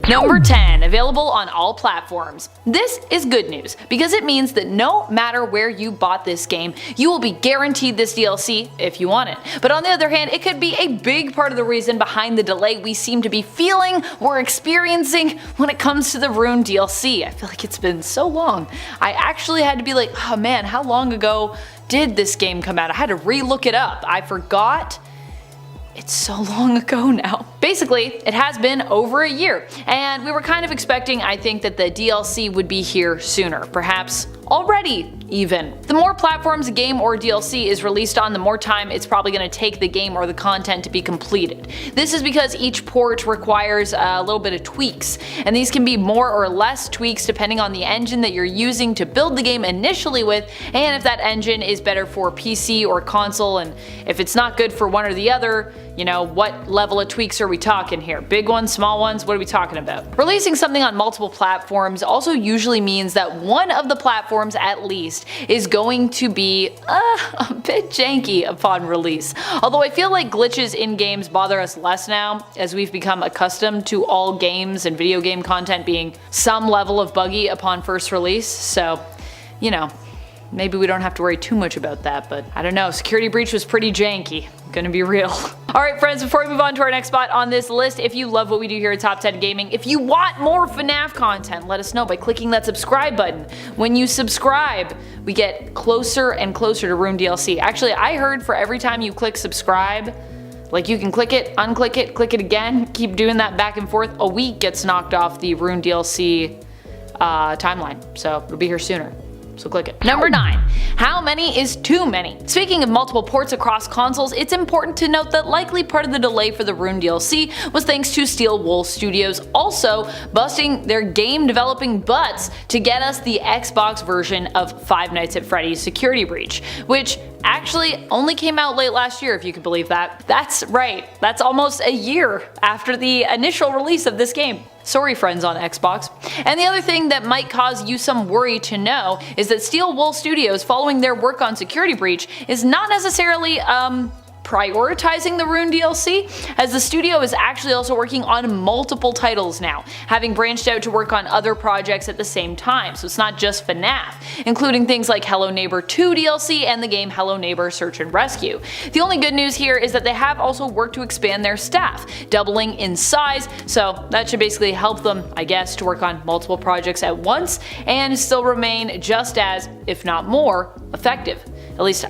Number 10, available on all platforms. This is good news because it means that no matter where you bought this game, you will be guaranteed this DLC if you want it. But on the other hand, it could be a big part of the reason behind the delay we seem to be feeling or experiencing when it comes to the Rune DLC. I feel like it's been so long. I actually had to be like, oh man, how long ago did this game come out? I had to re-look it up. I forgot. It's so long ago now. Basically, it has been over a year, and we were kind of expecting, I think, that the DLC would be here sooner, perhaps already even. The more platforms a game or DLC is released on, the more time it's probably going to take the game or the content to be completed. This is because each port requires a little bit of tweaks, and these can be more or less tweaks depending on the engine that you're using to build the game initially with, and if that engine is better for PC or console, and if it's not good for one or the other, you know, what level of tweaks are we talking here? Big ones, small ones, what are we talking about? Releasing something on multiple platforms also usually means that one of the platforms at least is going to be a bit janky upon release. Although I feel like glitches in games bother us less now, as we've become accustomed to all games and video game content being some level of buggy upon first release, so, you know, maybe we don't have to worry too much about that, but I don't know, Security Breach was pretty janky. Gonna be real. Alright friends, before we move on to our next spot on this list, if you love what we do here at Top 10 Gaming, if you want more FNAF content, let us know by clicking that subscribe button. When you subscribe, we get closer and closer to Rune DLC. Actually, I heard for every time you click subscribe, like you can click it, unclick it, click it again, keep doing that back and forth, a week gets knocked off the Rune DLC timeline, so it'll be here sooner. So click it. Number 9. How many is too many? Speaking of multiple ports across consoles, it's important to note that likely part of the delay for the Rune DLC was thanks to Steel Wool Studios also busting their game developing butts to get us the Xbox version of Five Nights at Freddy's Security Breach, which actually only came out late last year, if you could believe that. That's right, that's almost a year after the initial release of this game. Sorry friends on Xbox. And the other thing that might cause you some worry to know is that Steel Wool Studios, following their work on Security Breach, is not necessarily prioritizing the Rune DLC, as the studio is actually also working on multiple titles now, having branched out to work on other projects at the same time, so it's not just FNAF, including things like Hello Neighbor 2 DLC and the game Hello Neighbor Search and Rescue. The only good news here is that they have also worked to expand their staff, doubling in size, so that should basically help them, I guess, to work on multiple projects at once and still remain just as, if not more, effective. At least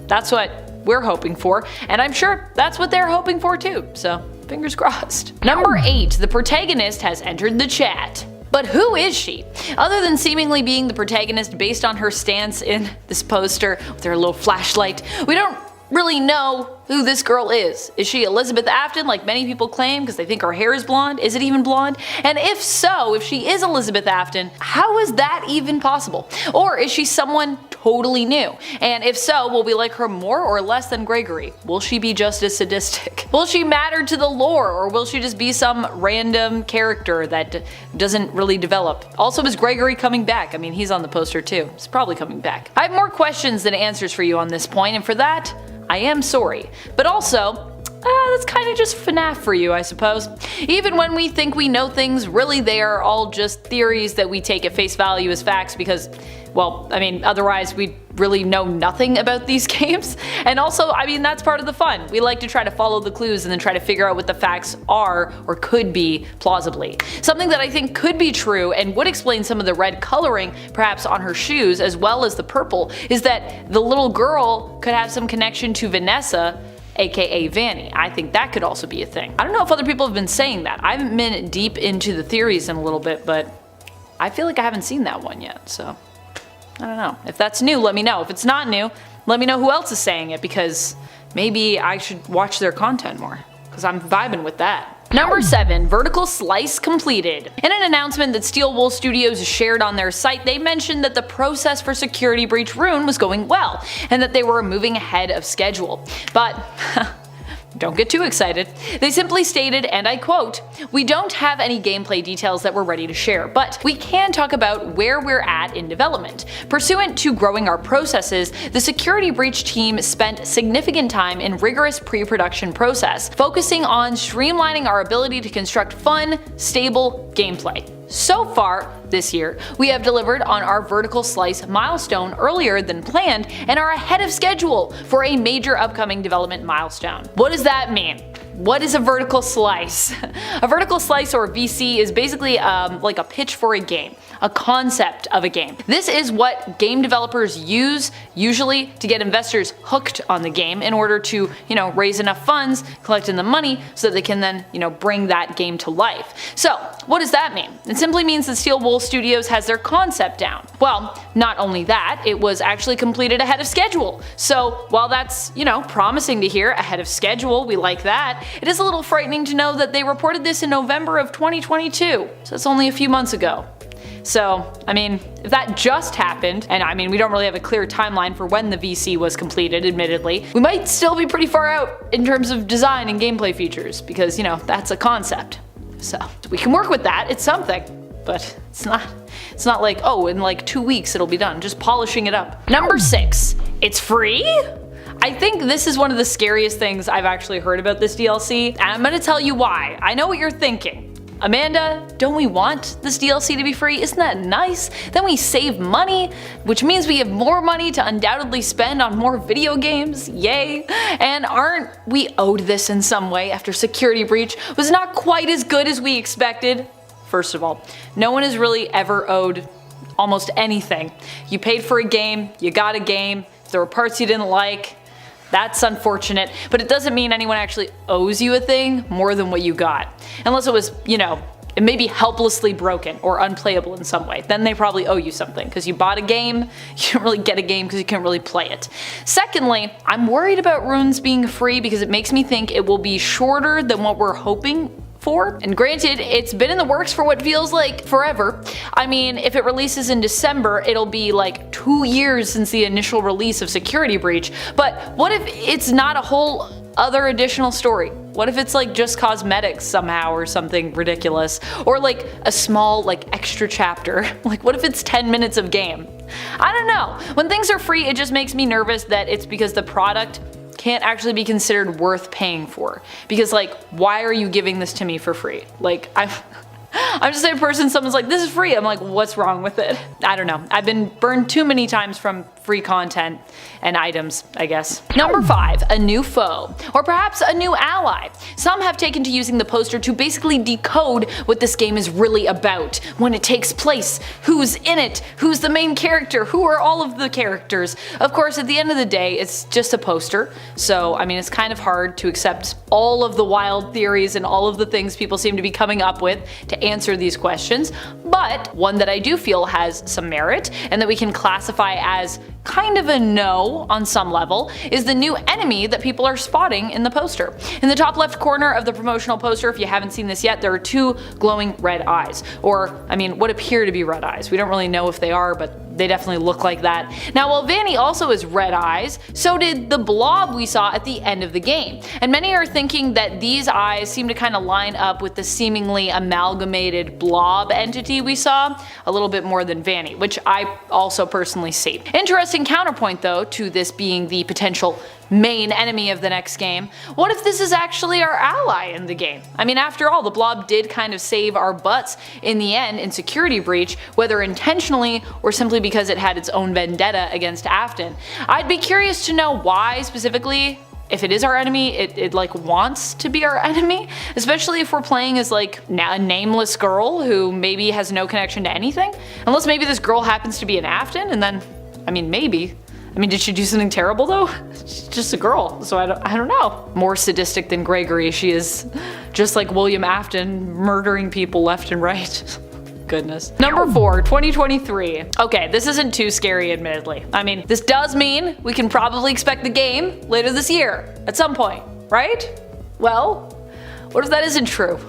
that's what we're hoping for, and I'm sure that's what they're hoping for too, so fingers crossed. Number 8. The protagonist has entered the chat. But who is she? Other than seemingly being the protagonist based on her stance in this poster with her little flashlight, we don't really know who this girl is. Is she Elizabeth Afton like many people claim because they think her hair is blonde? Is it even blonde? And if so, if she is Elizabeth Afton, how is that even possible? Or is she someone totally new? And if so, will we like her more or less than Gregory? Will she be just as sadistic? Will she matter to the lore, or will she just be some random character that doesn't really develop? Also, is Gregory coming back? I mean, he's on the poster too. He's probably coming back. I have more questions than answers for you on this point, and for that, I am sorry. But also, that's kind of just FNAF for you, I suppose. Even when we think we know things, really they are all just theories that we take at face value as facts because, well, I mean, otherwise we'd really know nothing about these games. And also, I mean, that's part of the fun. We like to try to follow the clues and then try to figure out what the facts are or could be plausibly. Something that I think could be true and would explain some of the red coloring perhaps on her shoes as well as the purple is that the little girl could have some connection to Vanessa, aka Vanny. I think that could also be a thing. I don't know if other people have been saying that. I haven't been deep into the theories in a little bit, but I feel like I haven't seen that one yet, so I don't know. If that's new, let me know. If it's not new, let me know who else is saying it, because maybe I should watch their content more, because I'm vibing with that. Number 7. Vertical Slice completed. In an announcement that Steel Wool Studios shared on their site, they mentioned that the process for Security Breach Rune was going well, and that they were moving ahead of schedule. But don't get too excited. They simply stated, and I quote, "We don't have any gameplay details that we're ready to share, but we can talk about where we're at in development. Pursuant to growing our processes, the security breach team spent significant time in rigorous pre-production process, focusing on streamlining our ability to construct fun, stable gameplay. So far, this year, we have delivered on our vertical slice milestone earlier than planned and are ahead of schedule for a major upcoming development milestone." What does that mean? What is a vertical slice? A vertical slice, or VC, is basically like a pitch for a game, a concept of a game. This is what game developers use usually to get investors hooked on the game in order to, raise enough funds, collect in the money so that they can then, bring that game to life. So, what does that mean? It simply means that Steel Wool Studios has their concept down. Well, not only that, it was actually completed ahead of schedule. So, while that's, promising to hear, ahead of schedule, we like that, it is a little frightening to know that they reported this in November of 2022, so it's only a few months ago. So, if that just happened, and we don't really have a clear timeline for when the VC was completed, admittedly, we might still be pretty far out in terms of design and gameplay features, because, that's a concept. So, we can work with that, it's something, but it's not like, oh, in like 2 weeks it'll be done, just polishing it up. Number 6, it's free? I think this is one of the scariest things I've actually heard about this DLC, and I'm gonna tell you why. I know what you're thinking. Amanda, don't we want this DLC to be free? Isn't that nice? Then we save money, which means we have more money to undoubtedly spend on more video games, yay! And aren't we owed this in some way after Security Breach was not quite as good as we expected? First of all, no one is really ever owed almost anything. You paid for a game, you got a game, if there were parts you didn't like, that's unfortunate, but it doesn't mean anyone actually owes you a thing more than what you got. Unless it was, it may be helplessly broken or unplayable in some way. Then they probably owe you something, because you bought a game, you don't really get a game because you can't really play it. Secondly, I'm worried about Runes being free because it makes me think it will be shorter than what we're hoping for. And granted, it's been in the works for what feels like forever. If it releases in December, it'll be like 2 years since the initial release of Security Breach. But what if it's not a whole other additional story? What if it's like just cosmetics somehow or something ridiculous? Or like a small extra chapter? Like what if it's 10 minutes of game? I don't know. When things are free, it just makes me nervous that it's because the product can't actually be considered worth paying for. Because why are you giving this to me for free? I'm just a person, someone's like, this is free. I'm like, what's wrong with it? I don't know. I've been burned too many times from free content and items, I guess. Number 5, a new foe, or perhaps a new ally. Some have taken to using the poster to basically decode what this game is really about, when it takes place, who's in it, who's the main character, who are all of the characters. Of course, at the end of the day, it's just a poster, so it's kind of hard to accept all of the wild theories and all of the things people seem to be coming up with to answer these questions, but one that I do feel has some merit and that we can classify as kind of a no on some level is the new enemy that people are spotting in the poster. In the top left corner of the promotional poster, if you haven't seen this yet, there are 2 glowing red eyes, or what appear to be red eyes. We don't really know if they are, but they definitely look like that. Now, while Vanny also has red eyes, so did the blob we saw at the end of the game. And many are thinking that these eyes seem to kind of line up with the seemingly amalgamated blob entity we saw a little bit more than Vanny, which I also personally see. Interesting counterpoint though to this being the potential main enemy of the next game. What if this is actually our ally in the game? After all, the blob did kind of save our butts in the end in Security Breach, whether intentionally or simply because it had its own vendetta against Afton. I'd be curious to know why specifically. If it is our enemy, it wants to be our enemy, especially if we're playing as a nameless girl who maybe has no connection to anything. Unless maybe this girl happens to be an Afton, and then, maybe. Did she do something terrible though? She's just a girl, so I don't know. More sadistic than Gregory, she is just like William Afton, murdering people left and right. Goodness. Number 4, 2023. Okay, this isn't too scary, admittedly. This does mean we can probably expect the game later this year, at some point, right? Well, What if that isn't true?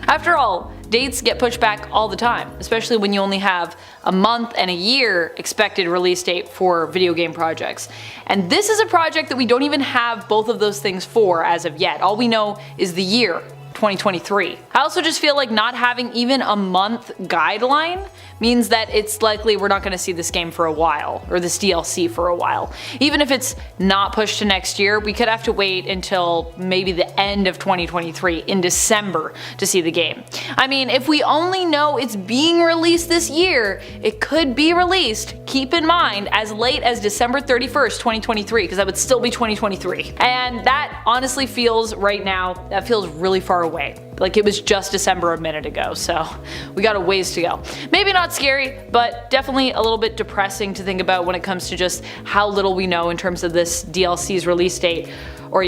After all, dates get pushed back all the time, especially when you only have a month and a year expected release date for video game projects. And this is a project that we don't even have both of those things for as of yet. All we know is the year, 2023. I also just feel like not having even a month guideline means that it's likely we're not going to see this game for a while, or this DLC for a while. Even if it's not pushed to next year, we could have to wait until maybe the end of 2023 in December to see the game. I mean, if we only know it's being released this year, it could be released, keep in mind, as late as December 31st, 2023, because that would still be 2023. And that honestly feels right now, that feels really far away. Like it was just December a minute ago, so we got a ways to go. Maybe not scary, but definitely a little bit depressing to think about when it comes to just how little we know in terms of this DLC's release date, or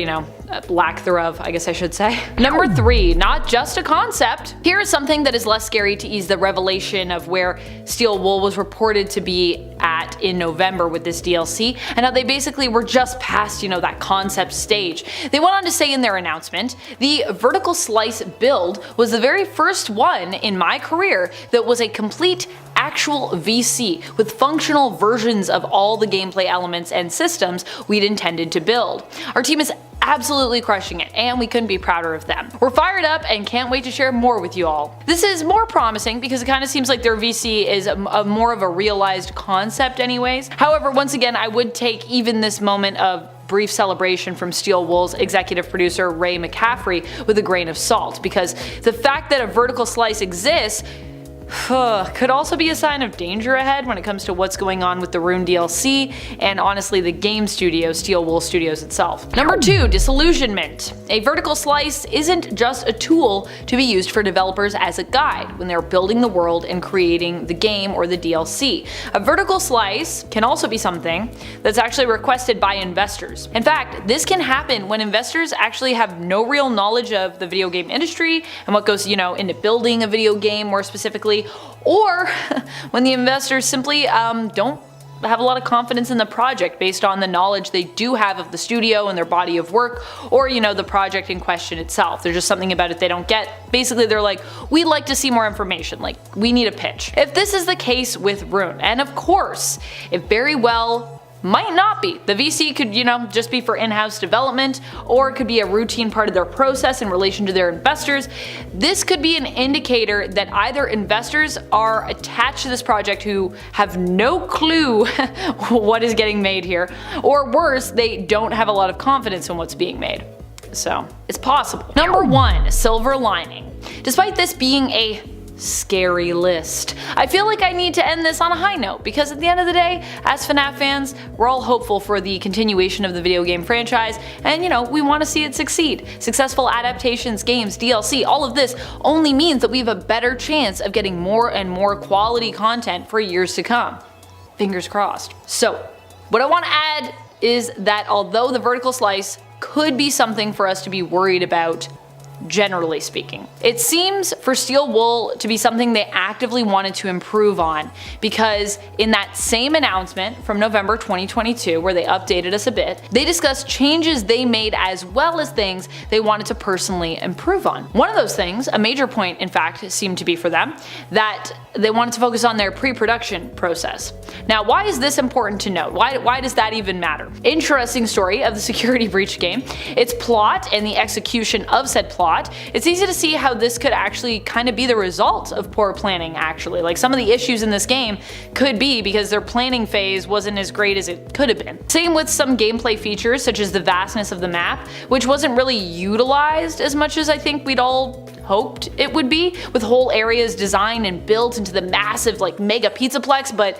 lack thereof, I guess I should say. Number 3, not just a concept. Here is something that is less scary to ease the revelation of where Steel Wool was reported to be at in November with this DLC, and how they basically were just past, that concept stage. They went on to say in their announcement, the vertical slice build was the very first one in my career that was a complete actual VC with functional versions of all the gameplay elements and systems we'd intended to build. Our team is absolutely crushing it, and we couldn't be prouder of them. We're fired up and can't wait to share more with you all. This is more promising because it kind of seems like their VC is more of a realized concept anyways. However, once again, I would take even this moment of brief celebration from Steel Wool's executive producer Ray McCaffrey with a grain of salt, because the fact that a vertical slice exists could also be a sign of danger ahead when it comes to what's going on with the Rune DLC and honestly the game studio, Steel Wool Studios itself. Number 2, Dissillusionment. A vertical slice isn't just a tool to be used for developers as a guide when they're building the world and creating the game or the DLC. A vertical slice can also be something that's actually requested by investors. In fact, this can happen when investors actually have no real knowledge of the video game industry and what goes, into building a video game more specifically, or when the investors simply don't have a lot of confidence in the project based on the knowledge they do have of the studio and their body of work, or the project in question itself. There's just something about it they don't get. Basically they're like, we'd like to see more information, like we need a pitch. If this is the case with Rune, and of course it very well might not be. The VC could, just be for in-house development, or it could be a routine part of their process in relation to their investors. This could be an indicator that either investors are attached to this project who have no clue what is getting made here, or worse, they don't have a lot of confidence in what's being made. So, it's possible. Number 1, silver lining. Despite this being a scary list, I feel like I need to end this on a high note, because at the end of the day, as FNAF fans, we're all hopeful for the continuation of the video game franchise, and we want to see it succeed. Successful adaptations, games, DLC, all of this only means that we have a better chance of getting more and more quality content for years to come. Fingers crossed. So, what I want to add is that although the vertical slice could be something for us to be worried about, generally speaking, it seems for Steel Wool to be something they actively wanted to improve on, because in that same announcement from November 2022 where they updated us a bit, they discussed changes they made as well as things they wanted to personally improve on. One of those things, a major point in fact, seemed to be for them that they wanted to focus on their pre-production process. Now, why is this important to note? Why does that even matter? Interesting story of the security breach game, its plot and the execution of said plot. It's easy to see how this could actually kind of be the result of poor planning actually. Like some of the issues in this game could be because their planning phase wasn't as great as it could have been. Same with some gameplay features such as the vastness of the map, which wasn't really utilized as much as I think we'd all hoped it would be, with whole areas designed and built into the massive mega pizzaplex, but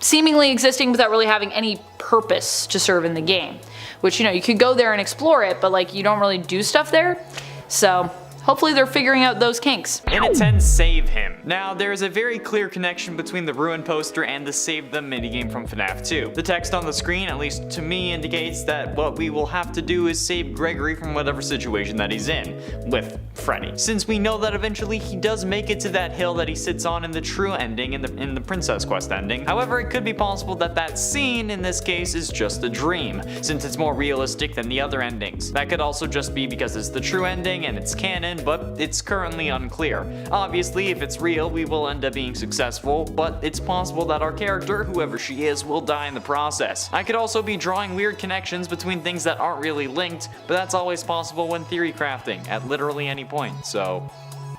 seemingly existing without really having any purpose to serve in the game. Which, you could go there and explore it, but you don't really do stuff there. So hopefully they're figuring out those kinks. In a 10, save him. Now, there is a very clear connection between the Ruin poster and the Save Them minigame from FNAF 2. The text on the screen, at least to me, indicates that what we will have to do is save Gregory from whatever situation that he's in, with Freddy. Since we know that eventually he does make it to that hill that he sits on in the true ending, in the Princess Quest ending. However, it could be possible that that scene, in this case, is just a dream, since it's more realistic than the other endings. That could also just be because it's the true ending and it's canon, in, but it's currently unclear. Obviously, if it's real, we will end up being successful, but it's possible that our character, whoever she is, will die in the process. I could also be drawing weird connections between things that aren't really linked, but that's always possible when theory crafting, at literally any point, so...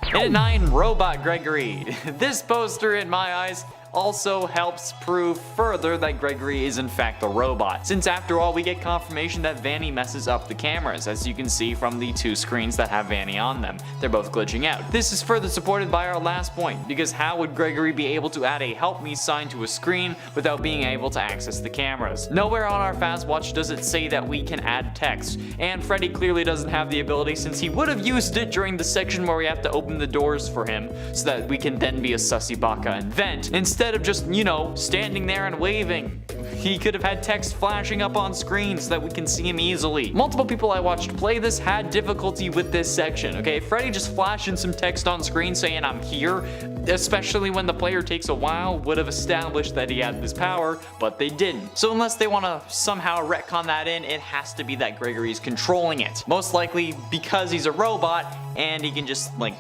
And at 9, Robot Gregory. This poster, in my eyes, also helps prove further that Gregory is in fact a robot, since after all we get confirmation that Vanny messes up the cameras, as you can see from the 2 screens that have Vanny on them. They're both glitching out. This is further supported by our last point, because how would Gregory be able to add a help me sign to a screen without being able to access the cameras? Nowhere on our fast watch does it say that we can add text, and Freddy clearly doesn't have the ability since he would have used it during the section where we have to open the doors for him so that we can then be a sussy baka and vent, instead of just, you know, standing there and waving. He could have had text flashing up on screen so that we can see him easily. Multiple people I watched play this had difficulty with this section, okay? Freddy just flashing some text on screen saying I'm here, especially when the player takes a while, would have established that he had this power, but they didn't. So unless they want to somehow retcon that in, it has to be that Gregory's controlling it. Most likely because he's a robot and he can just, like,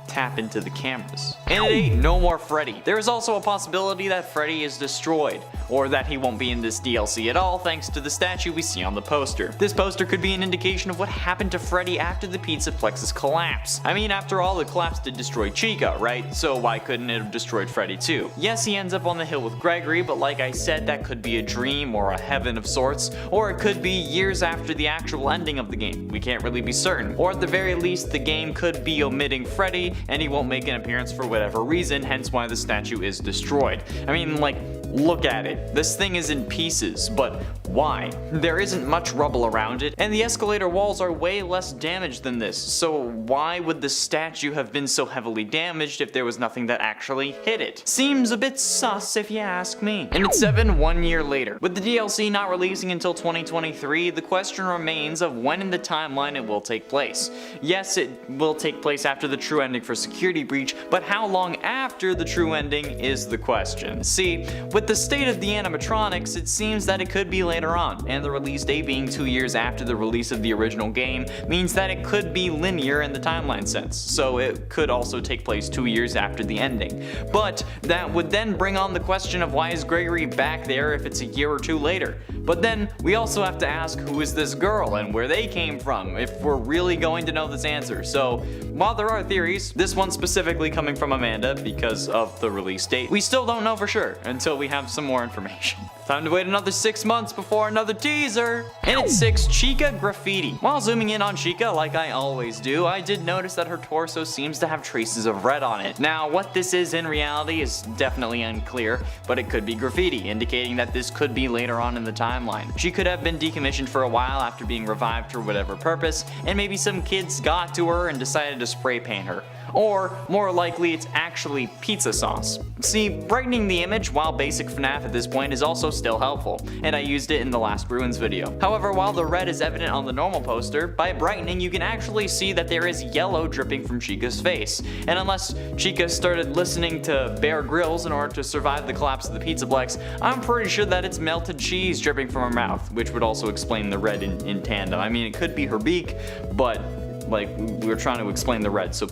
tap into the cameras. And at 8, no more Freddy. There is also a possibility that Freddy is destroyed, or that he won't be in this DLC at all thanks to the statue we see on the poster. This poster could be an indication of what happened to Freddy after the Pizzaplex's collapse. I mean, after all, the collapse did destroy Chica, right? So why couldn't it have destroyed Freddy too? Yes, he ends up on the hill with Gregory, but like I said, that could be a dream or a heaven of sorts, or it could be years after the actual ending of the game. We can't really be certain. Or at the very least, the game could be omitting Freddy and he won't make an appearance for whatever reason, hence why the statue is destroyed. I mean, like, look at it. This thing is in pieces, but why? There isn't much rubble around it, and the escalator walls are way less damaged than this, so why would the statue have been so heavily damaged if there was nothing that actually hit it? Seems a bit sus if you ask me. And at 7, 1 year later. With the DLC not releasing until 2023, the question remains of when in the timeline it will take place. Yes, it will take place after the true ending for Security Breach, but how long after the true ending is the question. See, with the state of the animatronics, it seems that it could be later on, and the release date being 2 years after the release of the original game means that it could be linear in the timeline sense, so it could also take place 2 years after the ending. But that would then bring on the question of why is Gregory back there if it's a year or 2 later? But then we also have to ask who is this girl and where they came from if we're really going to know this answer. So while there are theories, this one specifically coming from Amanda because of the release date, we still don't know for sure until we have some more information. Time to wait another 6 months before another teaser. And at 6, Chica Graffiti. While zooming in on Chica like I always do, I did notice that her torso seems to have traces of red on it. Now what this is in reality is definitely unclear, but it could be graffiti, indicating that this could be later on in the timeline. She could have been decommissioned for a while after being revived for whatever purpose, and maybe some kids got to her and decided to spray paint her. Or, more likely, it's actually pizza sauce. See, brightening the image while basic FNAF at this point is also still helpful, and I used it in the last Ruins video. However, while the red is evident on the normal poster, by brightening you can actually see that there is yellow dripping from Chica's face. And unless Chica started listening to Bear Grylls in order to survive the collapse of the Pizzaplex, I'm pretty sure that it's melted cheese dripping from her mouth, which would also explain the red in tandem. I mean, it could be her beak, but like, we were trying to explain the red, so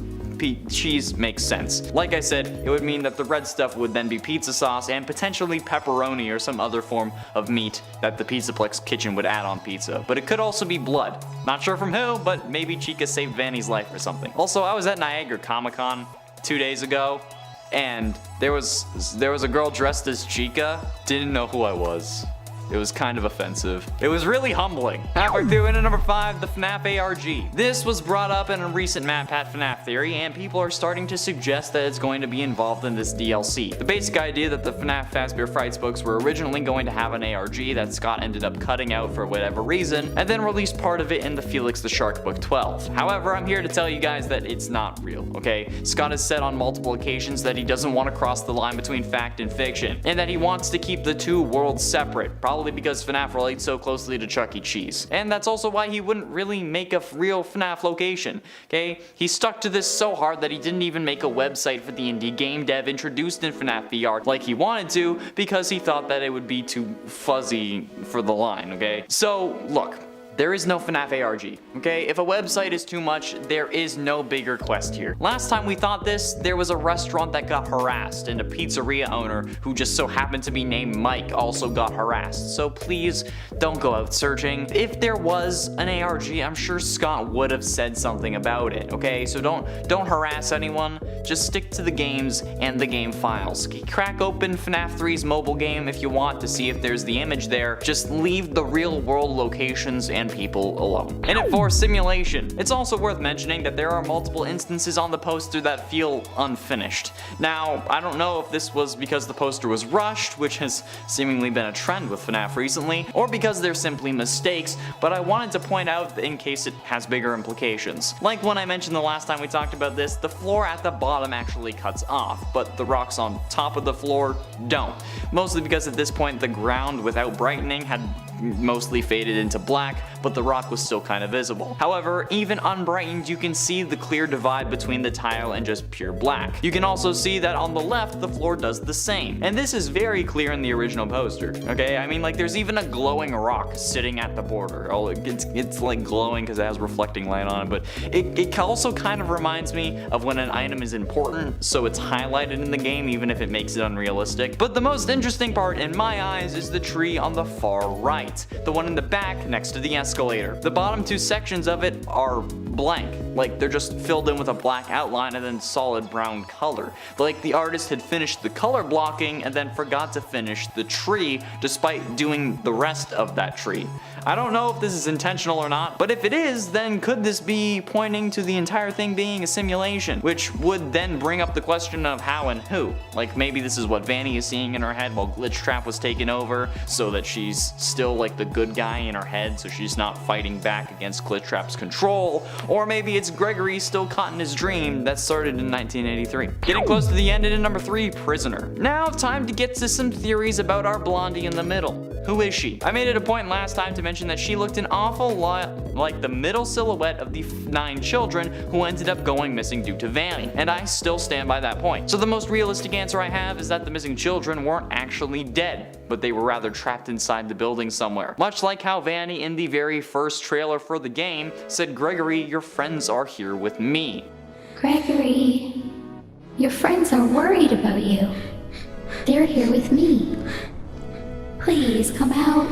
cheese makes sense. Like I said, it would mean that the red stuff would then be pizza sauce and potentially pepperoni or some other form of meat that the Pizzaplex kitchen would add on pizza. But it could also be blood. Not sure from who, but maybe Chica saved Vanny's life or something. Also, I was at Niagara Comic-Con 2 days ago, and there was a girl dressed as Chica. Didn't know who I was. It was kind of offensive. It was really humbling. Halfway through into number 5, the FNAF ARG. This was brought up in a recent MatPat FNAF theory, and people are starting to suggest that it's going to be involved in this DLC. The basic idea that the FNAF Fazbear Fright books were originally going to have an ARG that Scott ended up cutting out for whatever reason, and then released part of it in the Felix the Shark Book 12. However, I'm here to tell you guys that it's not real, okay? Scott has said on multiple occasions that he doesn't want to cross the line between fact and fiction, and that he wants to keep the two worlds separate, probably because FNAF relates so closely to Chuck E. Cheese. And that's also why he wouldn't really make a real FNAF location, okay? He stuck to this so hard that he didn't even make a website for the indie game dev introduced in FNAF VR like he wanted to, because he thought that it would be too fuzzy for the line, okay? So, look. there is no FNAF ARG, okay? If a website is too much, there is no bigger quest here. Last time we thought this, there was a restaurant that got harassed, and a pizzeria owner who just so happened to be named Mike also got harassed, so please don't go out searching. If there was an ARG, I'm sure Scott would have said something about it, okay? So don't harass anyone, just stick to the games and the game files. Crack open FNAF 3's mobile game if you want to see if there's the image there, just leave the real world locations and people alone. And at 4, simulation. It's also worth mentioning that there are multiple instances on the poster that feel unfinished. Now, I don't know if this was because the poster was rushed, which has seemingly been a trend with FNAF recently, or because they're simply mistakes, but I wanted to point out in case it has bigger implications. Like when I mentioned the last time we talked about this, the floor at the bottom actually cuts off, but the rocks on top of the floor don't. Mostly because at this point the ground without brightening had mostly faded into black, but the rock was still kind of visible. However, even unbrightened, you can see the clear divide between the tile and just pure black. You can also see that on the left, the floor does the same. And this is very clear in the original poster, okay? I mean, like, there's even a glowing rock sitting at the border. Oh, it's like glowing because it has reflecting light on it, but it also kind of reminds me of when an item is important, so it's highlighted in the game even if it makes it unrealistic. But the most interesting part in my eyes is the tree on the far right. The one in the back next to the escalator. The bottom 2 sections of it are blank, like they're just filled in with a black outline and then solid brown color. Like the artist had finished the color blocking and then forgot to finish the tree despite doing the rest of that tree. I don't know if this is intentional or not, but if it is, then could this be pointing to the entire thing being a simulation? Which would then bring up the question of how and who. Like maybe this is what Vanny is seeing in her head while Glitchtrap was taken over, so that she's still like the good guy in her head, so she's not fighting back against Glitchtrap's control. Or maybe it's Gregory still caught in his dream that started in 1983. Getting close to the end, and at number 3, Prisoner. Now time to get to some theories about our Blondie in the middle. Who is she? I made it a point last time to mention that she looked an awful lot like the middle silhouette of the 9 children who ended up going missing due to Vanny, and I still stand by that point. So the most realistic answer I have is that the missing children weren't actually dead, but they were rather trapped inside the building somewhere. Much like how Vanny in the very first trailer for the game said, "Gregory, your friends are here with me." Gregory, your friends are worried about you. They're here with me. Please come out.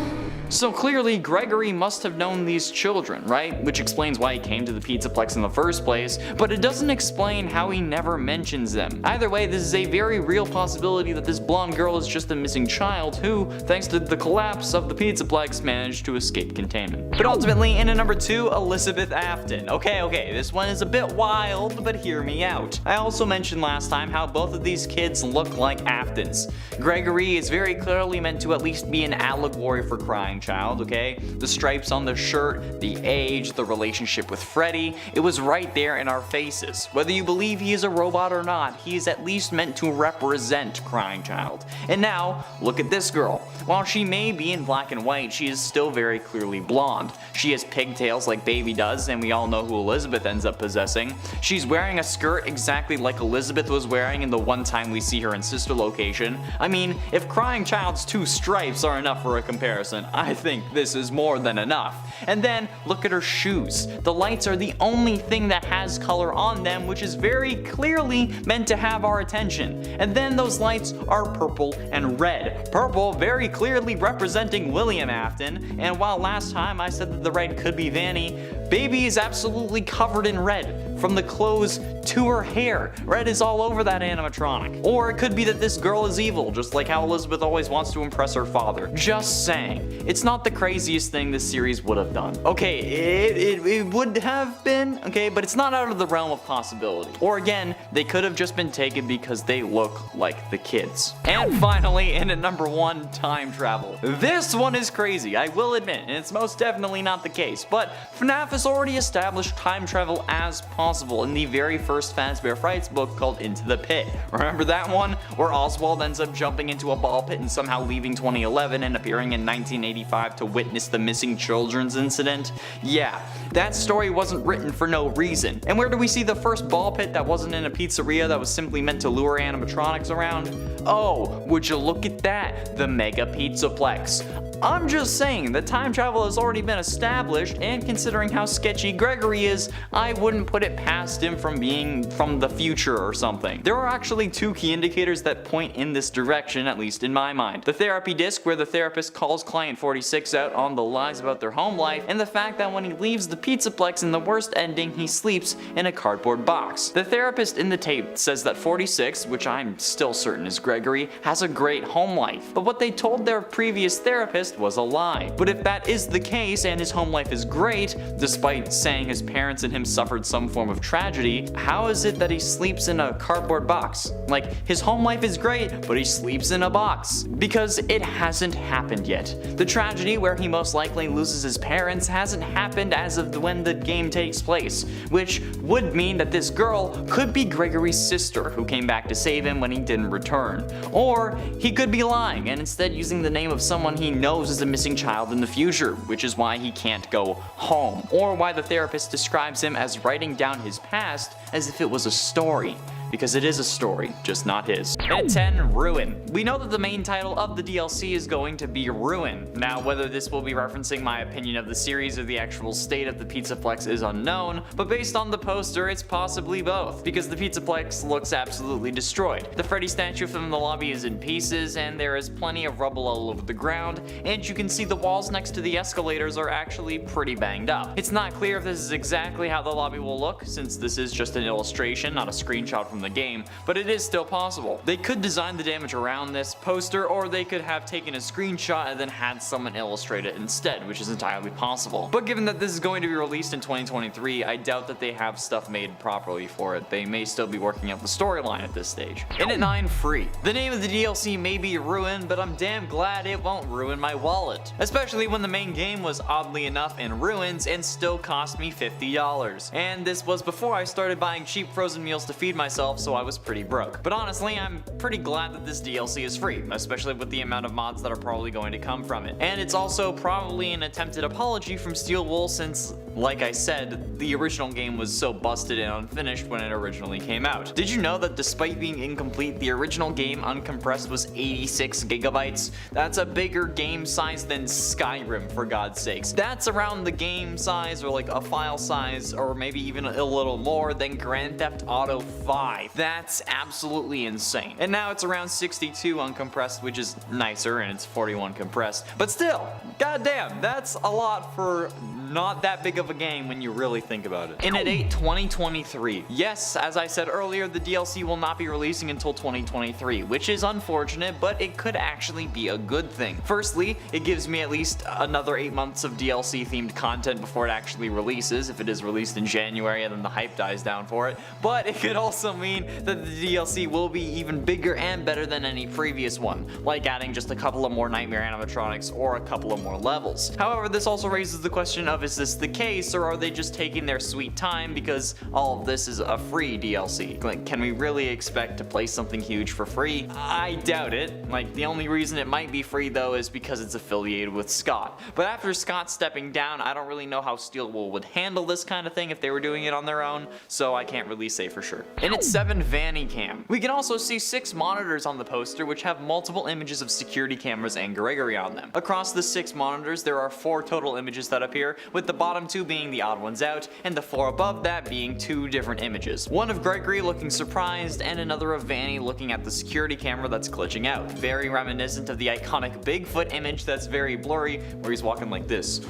So clearly, Gregory must have known these children, right? Which explains why he came to the Pizzaplex in the first place, but it doesn't explain how he never mentions them. Either way, this is a very real possibility that this blonde girl is just a missing child who, thanks to the collapse of the Pizzaplex, managed to escape containment. But ultimately, in at number 2, Elizabeth Afton. Okay, this one is a bit wild, but hear me out. I also mentioned last time how both of these kids look like Aftons. Gregory is very clearly meant to at least be an allegory for crying child, okay? The stripes on the shirt, the age, the relationship with Freddy, it was right there in our faces. Whether you believe he is a robot or not, he is at least meant to represent crying child. And now, look at this girl. While she may be in black and white, she is still very clearly blonde. She has pigtails like Baby does, and we all know who Elizabeth ends up possessing. She's wearing a skirt exactly like Elizabeth was wearing in the one time we see her in Sister Location. I mean, if crying child's 2 stripes are enough for a comparison, I think this is more than enough. And then, look at her shoes. The lights are the only thing that has color on them, which is very clearly meant to have our attention. And then those lights are purple and red. Purple very clearly representing William Afton, and while last time I said that the red could be Vanny, Baby is absolutely covered in red. From the clothes to her hair, red is all over that animatronic. Or it could be that this girl is evil, just like how Elizabeth always wants to impress her father. Just saying. It's not the craziest thing this series would have done. Okay, it would have been, okay, but it's not out of the realm of possibility. Or again, they could have just been taken because they look like the kids. And finally, in at number 1, time travel. This one is crazy, I will admit, and it's most definitely not the case, but FNAF has already established time travel as possible in the very first Fazbear Frights book called Into the Pit. Remember that one? Where Oswald ends up jumping into a ball pit and somehow leaving 2011 and appearing in 1985 to witness the missing children's incident? Yeah, That story wasn't written for no reason. And where do we see the first ball pit that wasn't in a pizzeria that was simply meant to lure animatronics around? Oh, would you look at that, the Mega Pizzaplex. I'm just saying that time travel has already been established, and considering how sketchy Gregory is, I wouldn't put it past him from being from the future or something. There are actually two key indicators that point in this direction, at least in my mind. The therapy disc, where the therapist calls client 46 out on the lies about their home life, and the fact that when he leaves the Pizzaplex in the worst ending, he sleeps in a cardboard box. The therapist in the tape says that 46, which I'm still certain is Gregory, has a great home life, but what they told their previous therapist was a lie. But if that is the case and his home life is great, despite saying his parents and him suffered some form of tragedy, how is it that he sleeps in a cardboard box? Like, his home life is great, but he sleeps in a box. Because it hasn't happened yet. The tragedy where he most likely loses his parents hasn't happened as of when the game takes place, which would mean that this girl could be Gregory's sister who came back to save him when he didn't return. Or he could be lying and instead using the name of someone he knows is a missing child in the future, which is why he can't go home, or why the therapist describes him as writing down his past as if it was a story. Because it is a story, just not his. At 10, Ruin. We know that the main title of the DLC is going to be Ruin. Now, whether this will be referencing my opinion of the series or the actual state of the Pizzaplex is unknown, but based on the poster, it's possibly both, because the Pizzaplex looks absolutely destroyed. The Freddy statue from the lobby is in pieces, and there is plenty of rubble all over the ground, and you can see the walls next to the escalators are actually pretty banged up. It's not clear if this is exactly how the lobby will look, since this is just an illustration, not a screenshot from the game, but it is still possible. They could design the damage around this poster, or they could have taken a screenshot and then had someone illustrate it instead, which is entirely possible. But given that this is going to be released in 2023, I doubt that they have stuff made properly for it. They may still be working out the storyline at this stage. And at 9, Free. The name of the DLC may be Ruin, but I'm damn glad it won't ruin my wallet. Especially when the main game was oddly enough in ruins and still cost me $50. And this was before I started buying cheap frozen meals to feed myself, so I was pretty broke. But honestly, I'm pretty glad that this DLC is free, especially with the amount of mods that are probably going to come from it. And it's also probably an attempted apology from Steel Wool since, like I said, the original game was so busted and unfinished when it originally came out. Did you know that despite being incomplete, the original game uncompressed was 86 gigabytes? That's a bigger game size than Skyrim, for God's sakes. That's around the game size, or like a file size, or maybe even a little more than Grand Theft Auto 5. That's absolutely insane. And now it's around 62 uncompressed, which is nicer, and it's 41 compressed. But still, goddamn, that's a lot for not that big of a game when you really think about it. And at 8, 2023. Yes, as I said earlier, the DLC will not be releasing until 2023, which is unfortunate, but it could actually be a good thing. Firstly, it gives me at least another 8 months of DLC themed content before it actually releases, if it is released in January and then the hype dies down for it. But it could also mean that the DLC will be even bigger and better than any previous one, like adding just a couple of more Nightmare Animatronics or a couple of more levels. However, this also raises the question of, is this the case, or are they just taking their sweet time because all of this is a free DLC? Like, can we really expect to play something huge for free? I doubt it. Like, the only reason it might be free though is because it's affiliated with Scott. But after Scott stepping down, I don't really know how Steel Wool would handle this kind of thing if they were doing it on their own, so I can't really say for sure. And at 7, Vanny Cam. We can also see 6 monitors on the poster which have multiple images of security cameras and Gregory on them. Across the 6 monitors, there are 4 total images that appear, with the bottom 2 being the odd ones out, and the 4 above that being 2 different images. One of Gregory looking surprised, and another of Vanny looking at the security camera that's glitching out. Very reminiscent of the iconic Bigfoot image that's very blurry, where he's walking like this.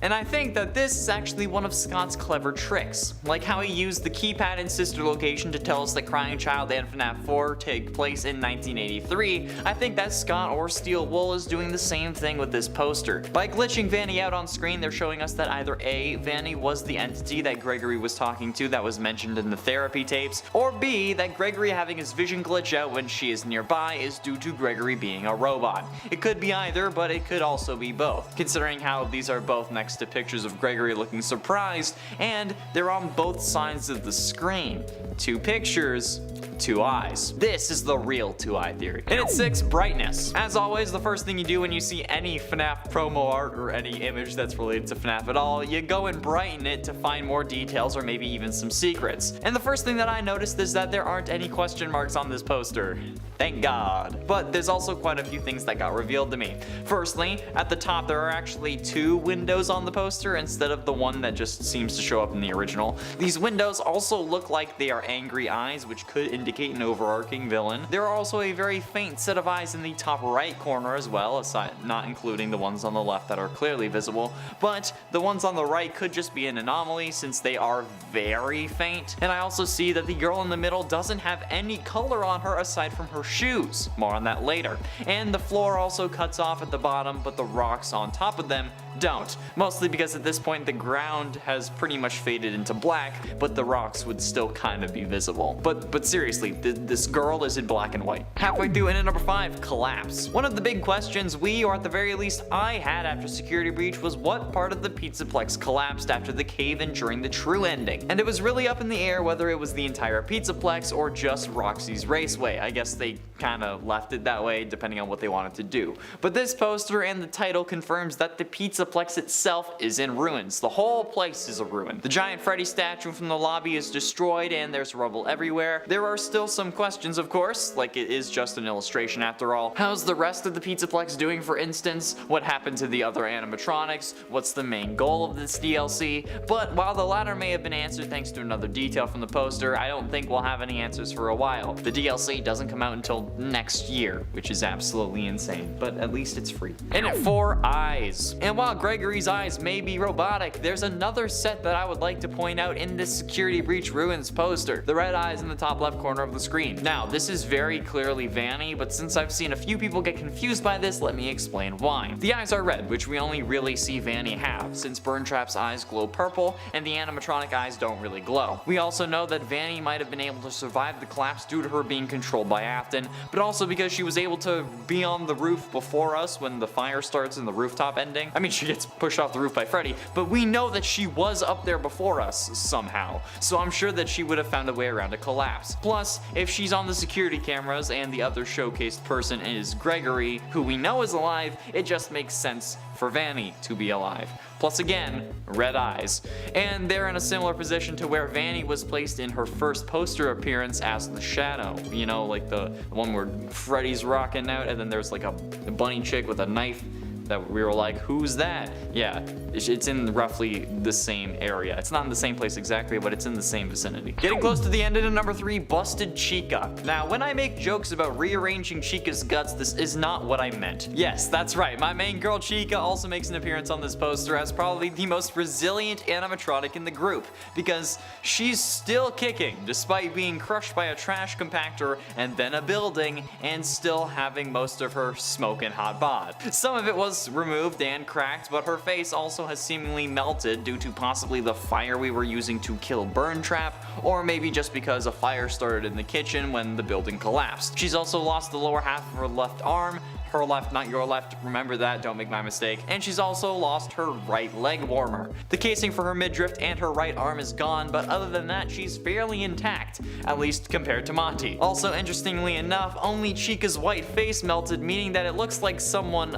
And I think that this is actually one of Scott's clever tricks, like how he used the keypad in Sister Location to tell us that Crying Child and FNAF 4 take place in 1983. I think that Scott or Steel Wool is doing the same thing with this poster. By glitching Vanny out on screen, they're showing us that either A, Vanny was the entity that Gregory was talking to that was mentioned in the therapy tapes, or B, that Gregory having his vision glitch out when she is nearby is due to Gregory being a robot. It could be either, but it could also be both, considering how these are both next to pictures of Gregory looking surprised, and they're on both sides of the screen. 2 pictures, 2 eyes. This is the real 2-eye theory. And at 6, brightness. As always, the first thing you do when you see any FNAF promo art or any image that's related to FNAF at all, you go and brighten it to find more details or maybe even some secrets. And the first thing that I noticed is that there aren't any question marks on this poster. Thank God. But there's also quite a few things that got revealed to me. Firstly, at the top there are actually 2 windows on the poster instead of the one that just seems to show up in the original. These windows also look like they are angry eyes, which could indicate an overarching villain. There are also a very faint set of eyes in the top right corner as well, aside not including the ones on the left that are clearly visible, but the ones on the right could just be an anomaly since they are very faint. And I also see that the girl in the middle doesn't have any color on her aside from her shoes. More on that later. And the floor also cuts off at the bottom, but the rocks on top of them don't. Mostly because at this point the ground has pretty much faded into black, but the rocks would still kind of be visible. But seriously, this girl is in black and white. Halfway through, and at number 5, collapse. One of the big questions we, or at the very least I, had after Security Breach was what part of the Pizzaplex collapsed after the cave-in during the true ending. And it was really up in the air whether it was the entire Pizzaplex or just Roxy's Raceway. I guess they kinda left it that way depending on what they wanted to do. But this poster and the title confirms that the Pizzaplex itself is in ruins. The whole place is a ruin. The giant Freddy statue from the lobby is destroyed and there's rubble everywhere. There are still some questions, of course, like it is just an illustration after all. How's the rest of the Pizzaplex doing, for instance? What happened to the other animatronics? What's the main goal of this DLC? But while the latter may have been answered thanks to another detail from the poster, I don't think we'll have any answers for a while. The DLC doesn't come out until next year, which is absolutely insane, but at least it's free. And at 4, eyes. And while Gregory's eyes may be robotic, there's another set that I would like to point out in this Security Breach Ruins poster. The red eyes in the top left corner of the screen. Now, this is very clearly Vanny, but since I've seen a few people get confused by this, let me explain why. The eyes are red, which we only really see Vanny have, since Burntrap's eyes glow purple, and the animatronic eyes don't really glow. We also know that Vanny might have been able to survive the collapse due to her being controlled by Afton, but also because she was able to be on the roof before us when the fire starts in the rooftop ending. I mean, she gets pushed off the roof by Freddy, but we know that she was up there before us somehow, so I'm sure that she would have found a way around a collapse. Plus, if she's on the security cameras and the other showcased person is Gregory, who we know is alive, it just makes sense for Vanny to be alive. Plus again, red eyes. And they're in a similar position to where Vanny was placed in her first poster appearance as the Shadow. You know, like the one where Freddy's rocking out and then there's like a bunny chick with a knife that we were like, who's that? Yeah, it's in roughly the same area. It's not in the same place exactly, but it's in the same vicinity. Getting close to the end of number 3, busted Chica. Now, when I make jokes about rearranging Chica's guts, this is not what I meant. Yes, that's right, my main girl Chica also makes an appearance on this poster as probably the most resilient animatronic in the group, because she's still kicking, despite being crushed by a trash compactor and then a building, and still having most of her smoking hot bod. Some of it was removed and cracked, but her face also has seemingly melted due to possibly the fire we were using to kill Burntrap, or maybe just because a fire started in the kitchen when the building collapsed. She's also lost the lower half of her left arm, her left, not your left, remember that, don't make my mistake, and she's also lost her right leg warmer. The casing for her midriff and her right arm is gone, but other than that, she's fairly intact, at least compared to Monty. Also, interestingly enough, only Chica's white face melted, meaning that it looks like someone,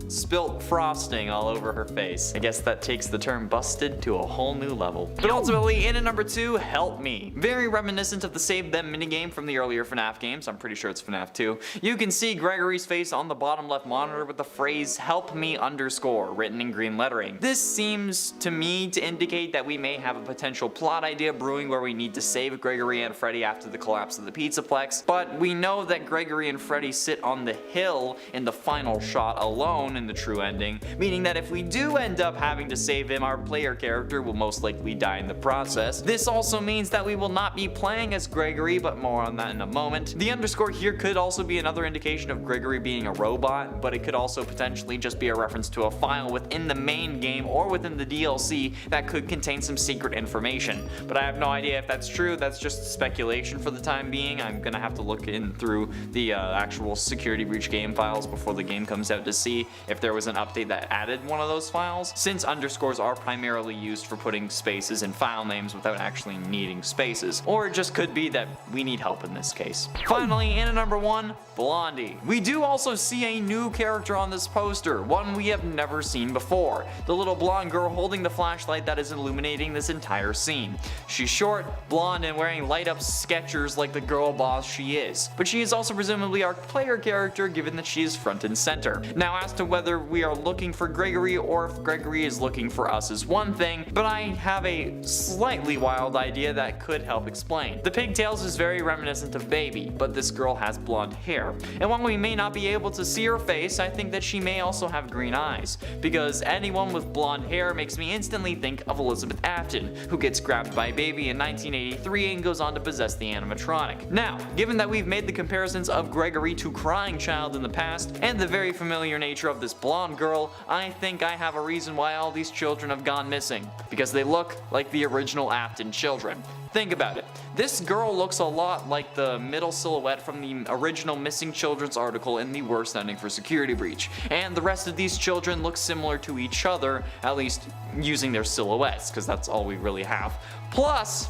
spilt frosting all over her face. I guess that takes the term busted to a whole new level. But ultimately, in at number 2, Help Me. Very reminiscent of the Save Them minigame from the earlier FNAF games. I'm pretty sure it's FNAF 2. You can see Gregory's face on the bottom left monitor with the phrase "Help Me" _ written in green lettering. This seems to me to indicate that we may have a potential plot idea brewing where we need to save Gregory and Freddy after the collapse of the Pizzaplex, but we know that Gregory and Freddy sit on the hill in the final shot alone in the true ending, meaning that if we do end up having to save him, our player character will most likely die in the process. This also means that we will not be playing as Gregory, but more on that in a moment. The underscore here could also be another indication of Gregory being a robot, but it could also potentially just be a reference to a file within the main game or within the DLC that could contain some secret information. But I have no idea if that's true, that's just speculation for the time being. I'm gonna have to look in through the actual Security Breach game files before the game comes out to see if there was an update that added one of those files, since underscores are primarily used for putting spaces in file names without actually needing spaces. Or it just could be that we need help in this case. Finally, in at number 1, Blondie. We do also see a new character on this poster, one we have never seen before. The little blonde girl holding the flashlight that is illuminating this entire scene. She's short, blonde, and wearing light up Skechers like the girl boss she is. But she is also presumably our player character given that she is front and center. Now, as to whether we are looking for Gregory or if Gregory is looking for us is one thing, but I have a slightly wild idea that could help explain. The pigtails is very reminiscent of Baby, but this girl has blonde hair. And while we may not be able to see her face, I think that she may also have green eyes, because anyone with blonde hair makes me instantly think of Elizabeth Afton, who gets grabbed by Baby in 1983 and goes on to possess the animatronic. Now, given that we've made the comparisons of Gregory to Crying Child in the past, and the very familiar nature of this blonde girl, I think I have a reason why all these children have gone missing. Because they look like the original Afton children. Think about it. This girl looks a lot like the middle silhouette from the original Missing Children's article in the worst ending for Security Breach, and the rest of these children look similar to each other, at least using their silhouettes, because that's all we really have. Plus,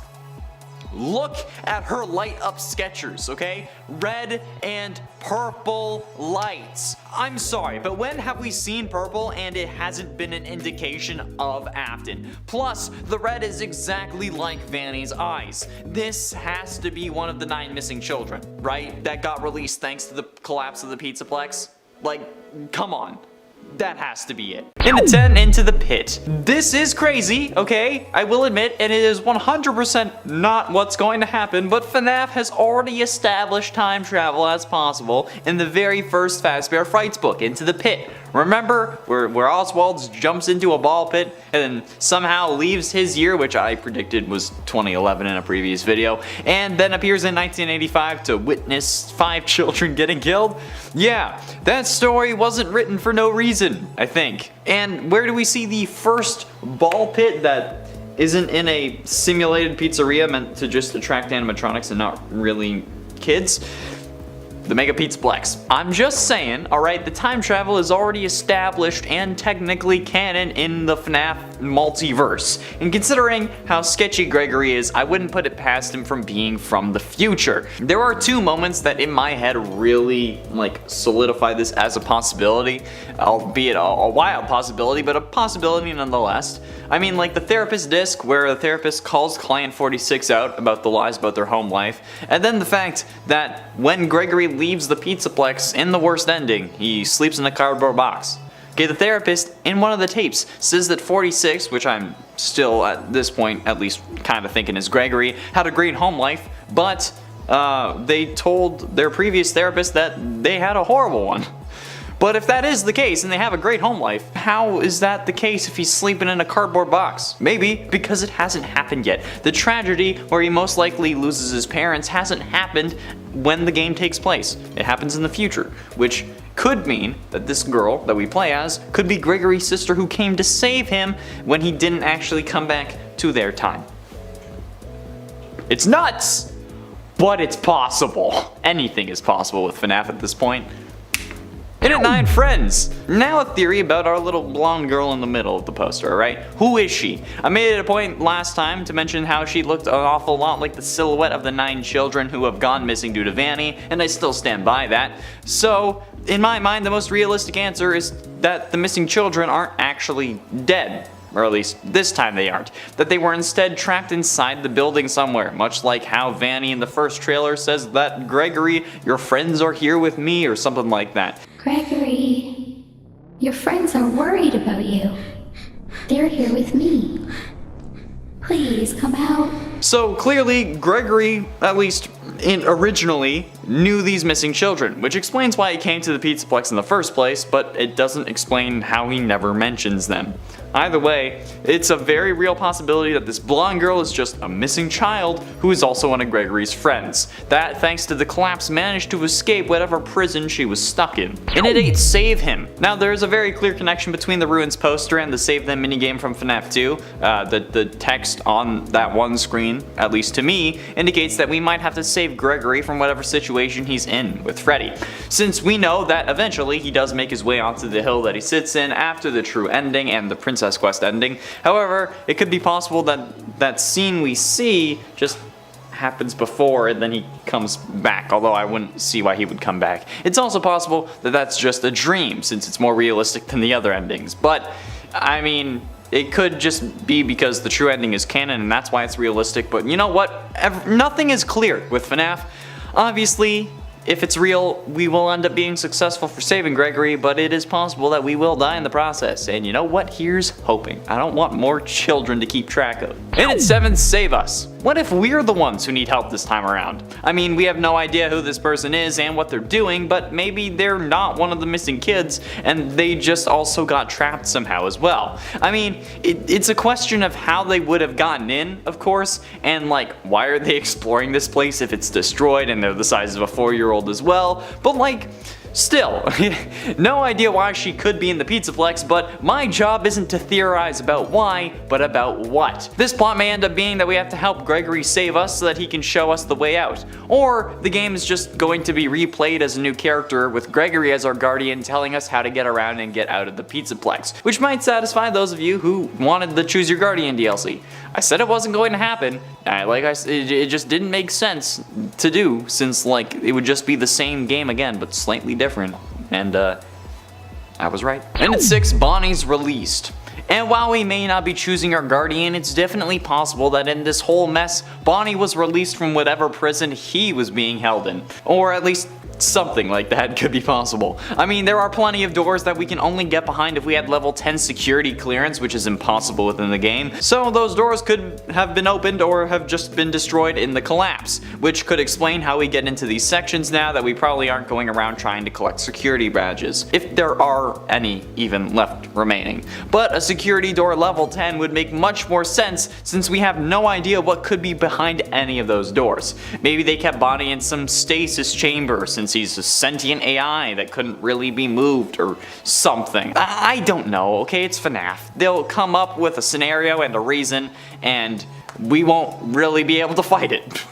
look at her light up Skechers, okay? Red and purple lights. I'm sorry, but when have we seen purple and it hasn't been an indication of Afton? Plus, the red is exactly like Vanny's eyes. This has to be one of the 9 missing children, right? That got released thanks to the collapse of the Pizzaplex? Like, come on. That has to be it. In the 10, Into the Pit. This is crazy, okay? I will admit, and it is 100% not what's going to happen, but FNAF has already established time travel as possible in the very first Fazbear Frights book, Into the Pit. Remember where Oswald jumps into a ball pit and then somehow leaves his year, which I predicted was 2011 in a previous video, and then appears in 1985 to witness 5 children getting killed? Yeah, that story wasn't written for no reason, I think. And where do we see the first ball pit that isn't in a simulated pizzeria meant to just attract animatronics and not really kids? The Mega Pizzaplex. I'm just saying, alright, the time travel is already established and technically canon in the FNAF multiverse. And considering how sketchy Gregory is, I wouldn't put it past him from being from the future. There are 2 moments that in my head really solidify this as a possibility, albeit a wild possibility, but a possibility nonetheless. I mean, like the therapist disc where the therapist calls client 46 out about the lies about their home life, and then the fact that when Gregory leaves the Pizzaplex in the worst ending, he sleeps in a cardboard box. Okay, the therapist in one of the tapes says that 46, which I'm still at this point at least kind of thinking is Gregory, had a great home life, but they told their previous therapist that they had a horrible one. But if that is the case and they have a great home life, how is that the case if he's sleeping in a cardboard box? Maybe because it hasn't happened yet. The tragedy where he most likely loses his parents hasn't happened when the game takes place. It happens in the future, which could mean that this girl that we play as could be Gregory's sister who came to save him when he didn't actually come back to their time. It's nuts, but it's possible. Anything is possible with FNAF at this point. In at 9, Friends. Now a theory about our little blonde girl in the middle of the poster, alright? Who is she? I made it a point last time to mention how she looked an awful lot like the silhouette of the 9 children who have gone missing due to Vanny, and I still stand by that. So, in my mind, the most realistic answer is that the missing children aren't actually dead. Or at least this time they aren't. That they were instead trapped inside the building somewhere, much like how Vanny in the first trailer says that Gregory, your friends are here with me, or something like that. Gregory, your friends are worried about you. They're here with me. Please come out. So clearly, Gregory, at least originally, knew these missing children, which explains why he came to the Pizzaplex in the first place, but it doesn't explain how he never mentions them. either way, it's a very real possibility that this blonde girl is just a missing child who is also one of Gregory's friends, that thanks to the collapse managed to escape whatever prison she was stuck in. And it ain't save him. Now there's a very clear connection between the Ruins poster and the Save Them minigame from FNAF 2. The text on that one screen, at least to me, indicates that we might have to save Gregory from whatever situation he's in with Freddy, since we know that eventually he does make his way onto the hill that he sits in after the true ending and the Princess Quest ending. However, it could be possible that that scene we see just happens before and then he comes back, although I wouldn't see why he would come back. It's also possible that that's just a dream, since it's more realistic than the other endings, but I mean, it could just be because the true ending is canon and that's why it's realistic, but you know what? Nothing is clear with FNAF. Obviously, if it's real, we will end up being successful for saving Gregory, but it is possible that we will die in the process. And you know what? Here's hoping. I don't want more children to keep track of. And at 7, save us. What if we're the ones who need help this time around? I mean, we have no idea who this person is and what they're doing, but maybe they're not one of the missing kids and they just also got trapped somehow as well. I mean, it's a question of how they would have gotten in, of course, and like, why are they exploring this place if it's destroyed and they're the size of a 4-year-old as well? But like, still, no idea why she could be in the Pizzaplex, but my job isn't to theorize about why, but about what. This plot may end up being that we have to help Gregory save us so that he can show us the way out. Or the game is just going to be replayed as a new character with Gregory as our guardian telling us how to get around and get out of the Pizzaplex, which might satisfy those of you who wanted the Choose Your Guardian DLC. I said it wasn't going to happen. It just didn't make sense to do, since like it would just be the same game again, but slightly different. And I was right. And at 6, Bonnie's released. And while we may not be choosing our guardian, it's definitely possible that in this whole mess, Bonnie was released from whatever prison he was being held in. Or at least something like that could be possible. I mean, there are plenty of doors that we can only get behind if we had level 10 security clearance, which is impossible within the game. So those doors could have been opened or have just been destroyed in the collapse, which could explain how we get into these sections now that we probably aren't going around trying to collect security badges, if there are any even left remaining. But a security door level 10 would make much more sense since we have no idea what could be behind any of those doors. Maybe they kept Bonnie in some stasis chamber since he's a sentient AI that couldn't really be moved or something. I don't know, okay? It's FNAF. They'll come up with a scenario and a reason, and we won't really be able to fight it.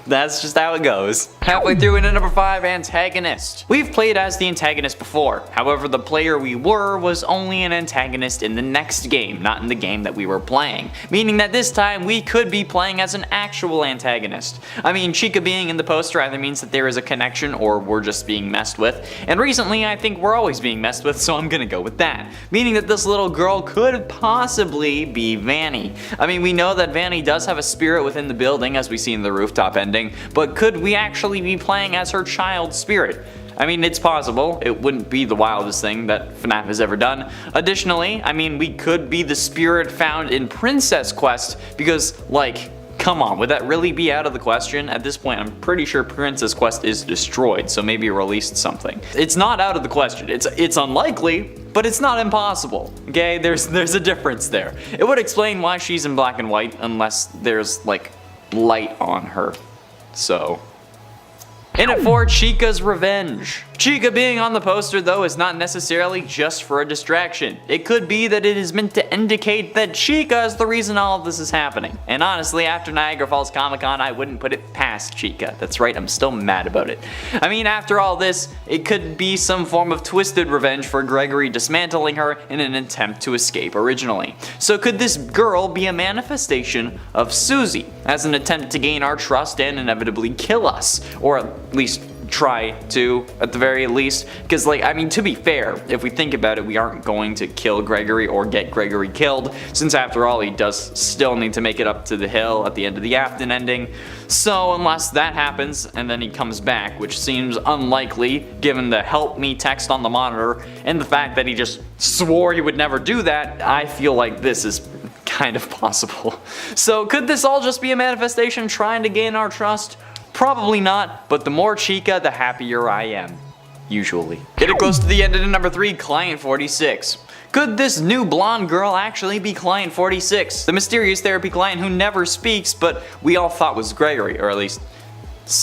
That's just how it goes. Halfway through into number 5, antagonist. We've played as the antagonist before. However, the player we were was only an antagonist in the next game, not in the game that we were playing. Meaning that this time we could be playing as an actual antagonist. I mean, Chica being in the poster either means that there is a connection or we're just being messed with. And recently I think we're always being messed with, so I'm gonna go with that. Meaning that this little girl could possibly be Vanny. I mean, we know that Vanny does have a spirit within the building as we see in the rooftop ending, but could we actually be playing as her child spirit? I mean, it's possible. It wouldn't be the wildest thing that FNAF has ever done. Additionally, I mean, we could be the spirit found in Princess Quest because, like, come on, would that really be out of the question? At this point, I'm pretty sure Princess Quest is destroyed, so maybe released something. It's not out of the question. It's unlikely, but it's not impossible. Okay, there's a difference there. It would explain why she's in black and white unless there's, like, light on her. So. In at 4, Chica's Revenge. Chica being on the poster though is not necessarily just for a distraction. It could be that it is meant to indicate that Chica is the reason all of this is happening. And honestly, after Niagara Falls Comic Con, I wouldn't put it past Chica. That's right, I'm still mad about it. I mean, after all this, it could be some form of twisted revenge for Gregory dismantling her in an attempt to escape originally. So could this girl be a manifestation of Susie as an attempt to gain our trust and inevitably kill us? Or at least try to, at the very least, because, like, I mean, to be fair, if we think about it, we aren't going to kill Gregory or get Gregory killed, since after all, he does still need to make it up to the hill at the end of the Afton ending. So unless that happens and then he comes back, which seems unlikely given the help me text on the monitor and the fact that he just swore he would never do that, I feel like this is kind of possible. So could this all just be a manifestation trying to gain our trust? Probably not, but the more Chica, the happier I am. usually. Getting close to the end of number 3, Client 46. Could this new blonde girl actually be Client 46? The mysterious therapy client who never speaks, but we all thought was Gregory, or at least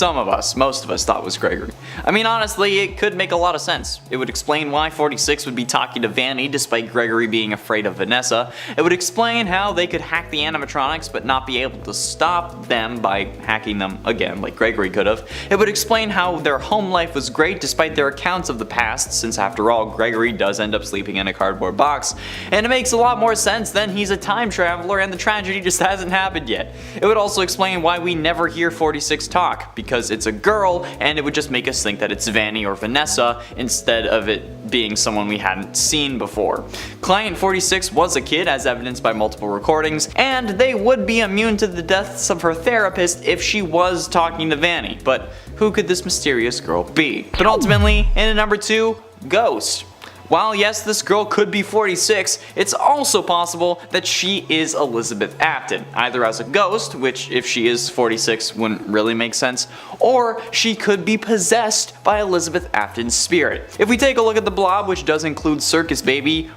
most of us thought was Gregory. I mean, honestly, it could make a lot of sense. It would explain why 46 would be talking to Vanny despite Gregory being afraid of Vanessa. It would explain how they could hack the animatronics but not be able to stop them by hacking them again like Gregory could have. It would explain how their home life was great despite their accounts of the past, since after all, Gregory does end up sleeping in a cardboard box. And it makes a lot more sense than he's a time traveler and the tragedy just hasn't happened yet. It would also explain why we never hear 46 talk, because it's a girl, and it would just make us think that it's Vanny or Vanessa instead of it being someone we hadn't seen before. Client 46 was a kid, as evidenced by multiple recordings, and they would be immune to the deaths of her therapist if she was talking to Vanny, but who could this mysterious girl be? But ultimately, in number 2, Ghost. While yes, this girl could be 46, it's also possible that she is Elizabeth Afton, either as a ghost, which if she is 46 wouldn't really make sense, or she could be possessed by Elizabeth Afton's spirit. If we take a look at the blob, which does include Circus Baby,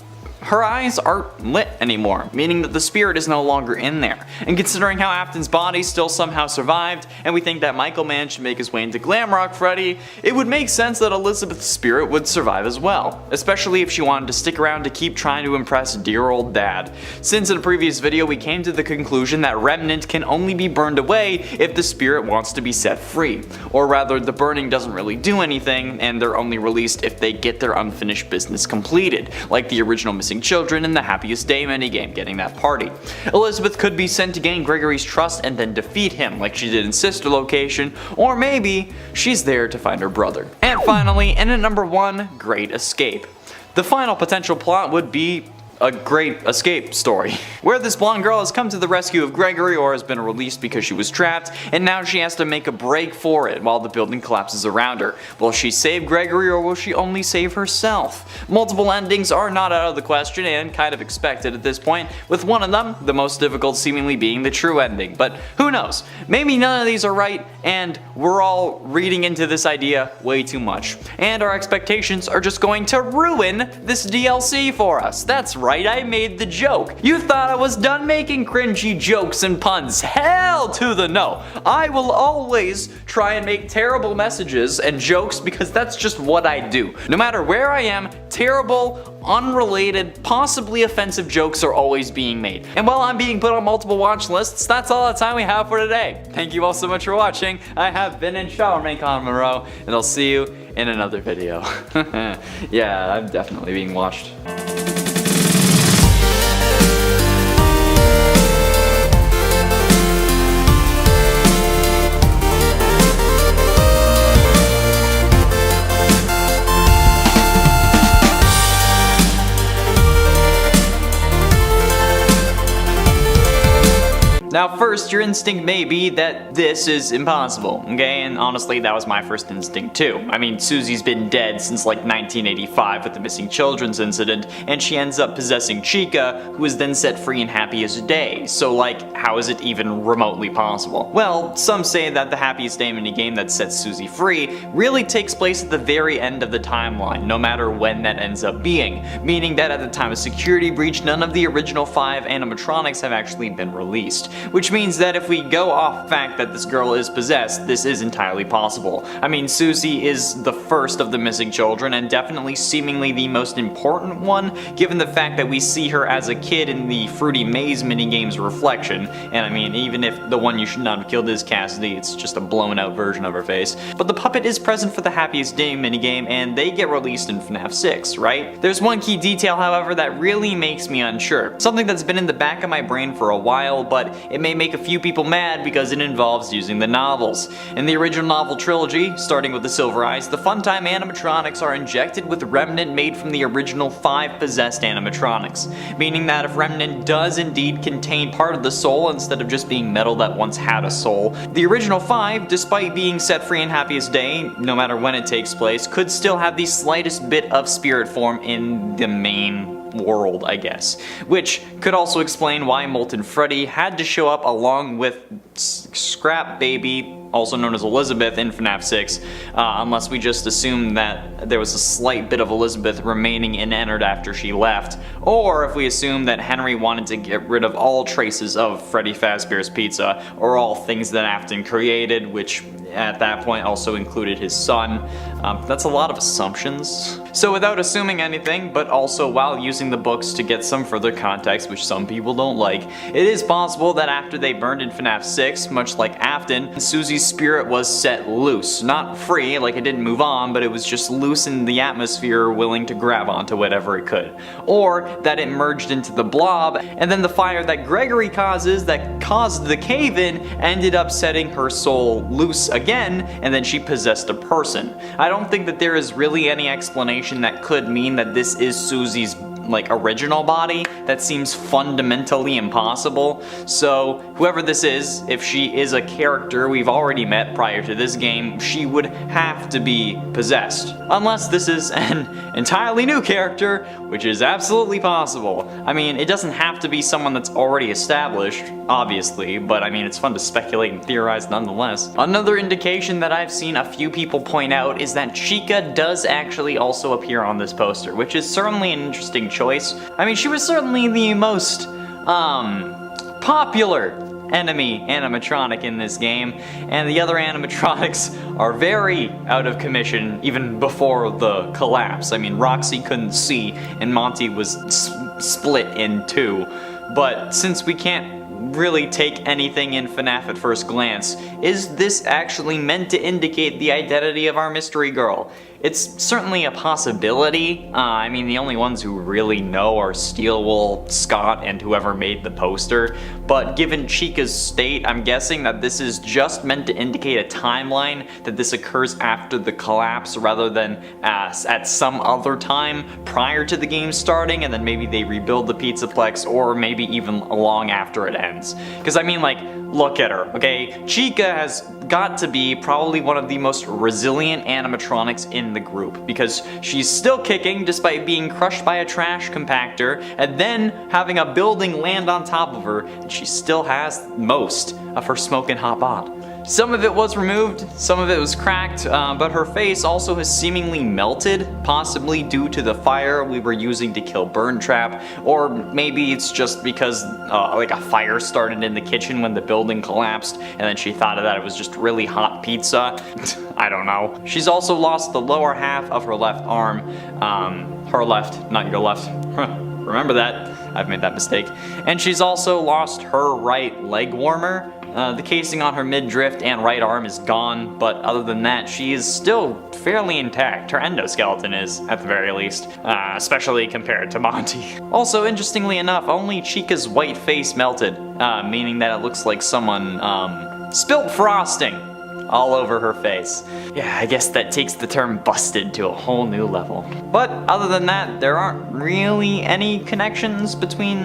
her eyes aren't lit anymore, meaning that the spirit is no longer in there. And considering how Afton's body still somehow survived, and we think that Michael managed to make his way into Glamrock Freddy, it would make sense that Elizabeth's spirit would survive as well, especially if she wanted to stick around to keep trying to impress dear old dad. Since in a previous video we came to the conclusion that Remnant can only be burned away if the spirit wants to be set free, or rather the burning doesn't really do anything and they're only released if they get their unfinished business completed, like the original Missing Children in the Happiest Day minigame getting that party. Elizabeth could be sent to gain Gregory's trust and then defeat him like she did in Sister Location, or maybe she's there to find her brother. And finally, in at number 1, Great Escape. The final potential plot would be a great escape story, where this blonde girl has come to the rescue of Gregory or has been released because she was trapped, and now she has to make a break for it while the building collapses around her. Will she save Gregory or will she only save herself? Multiple endings are not out of the question and kind of expected at this point, with one of them, the most difficult seemingly being the true ending, but who knows? Maybe none of these are right and we're all reading into this idea way too much, and our expectations are just going to ruin this DLC for us. That's right. I made the joke. You thought I was done making cringy jokes and puns. Hell to the no. I will always try and make terrible messages and jokes because that's just what I do. No matter where I am, terrible, unrelated, possibly offensive jokes are always being made. And while I'm being put on multiple watch lists, that's all the time we have for today. Thank you all so much for watching. I have been in Showerman Con Monroe, and I'll see you in another video. Yeah, I'm definitely being watched. Now first, your instinct may be that this is impossible, okay? And honestly, that was my first instinct too. I mean, Susie's been dead since like 1985 with the missing children's incident, and she ends up possessing Chica, who is then set free and happy as a day. So like, how is it even remotely possible? Well, some say that the Happiest Day minigame that sets Susie free really takes place at the very end of the timeline, no matter when that ends up being, meaning that at the time of security breach, none of the original 5 animatronics have actually been released. Which means that if we go off fact that this girl is possessed, this is entirely possible. I mean, Susie is the first of the missing children and definitely seemingly the most important one, given the fact that we see her as a kid in the Fruity Maze minigame's reflection. And I mean, even if the one you should not have killed is Cassidy, it's just a blown out version of her face. But the puppet is present for the Happiest Day minigame and they get released in FNAF 6, right? There's one key detail, however, that really makes me unsure. Something that's been in the back of my brain for a while, but it may make a few people mad because it involves using the novels. In the original novel trilogy, starting with the Silver Eyes, the Funtime animatronics are injected with Remnant made from the original 5 possessed animatronics, meaning that if Remnant does indeed contain part of the soul instead of just being metal that once had a soul, the original 5, despite being set free in Happiest Day, no matter when it takes place, could still have the slightest bit of spirit form in the main world, I guess. Which could also explain why Molten Freddy had to show up along with Scrap Baby, also known as Elizabeth, in FNAF 6, unless we just assume that there was a slight bit of Elizabeth remaining inanimate after she left, or if we assume that Henry wanted to get rid of all traces of Freddy Fazbear's Pizza, or all things that Afton created, which at that point also included his son. That's a lot of assumptions. So without assuming anything, but also while using the books to get some further context, which some people don't like, it is possible that after they burned in FNAF 6, much like Afton, Susie's spirit was set loose. Not free, like it didn't move on, but it was just loose in the atmosphere, willing to grab onto whatever it could. Or that it merged into the blob, and then the fire that Gregory causes, that caused the cave-in, ended up setting her soul loose again, and then she possessed a person. I don't think that there is really any explanation that could mean that this is Susie's original body. That seems fundamentally impossible. So whoever this is, if she is a character we've already met prior to this game, she would have to be possessed. Unless this is an entirely new character, which is absolutely possible. I mean, it doesn't have to be someone that's already established, obviously, but I mean, it's fun to speculate and theorize nonetheless. Another indication that I've seen a few people point out is that Chica does actually also appear on this poster, which is certainly an interesting choice. I mean, she was certainly the most popular enemy animatronic in this game, and the other animatronics are very out of commission even before the collapse. I mean, Roxy couldn't see, and Monty was split in two. But since we can't really take anything in FNAF at first glance, is this actually meant to indicate the identity of our mystery girl? It's certainly a possibility. I mean, the only ones who really know are Steelwool, Scott, and whoever made the poster. But given Chica's state, I'm guessing that this is just meant to indicate a timeline, that this occurs after the collapse rather than at some other time prior to the game starting, and then maybe they rebuild the Pizzaplex, or maybe even long after it ends. Because I mean, look at her, okay? Chica has got to be probably one of the most resilient animatronics in the group, because she's still kicking despite being crushed by a trash compactor and then having a building land on top of her, and she still has most of her smoking hot bod. Some of it was removed, some of it was cracked, but her face also has seemingly melted, possibly due to the fire we were using to kill Burntrap, or maybe it's just because a fire started in the kitchen when the building collapsed, and then she thought that it was just really hot pizza. I don't know. She's also lost the lower half of her left arm, her left, not your left. Remember that, I've made that mistake. And she's also lost her right leg warmer. The casing on her midriff and right arm is gone, but other than that, she is still fairly intact. Her endoskeleton is, at the very least, especially compared to Monty. Also, interestingly enough, only Chica's white face melted, meaning that it looks like someone spilt frosting all over her face. Yeah, I guess that takes the term busted to a whole new level. But other than that, there aren't really any connections between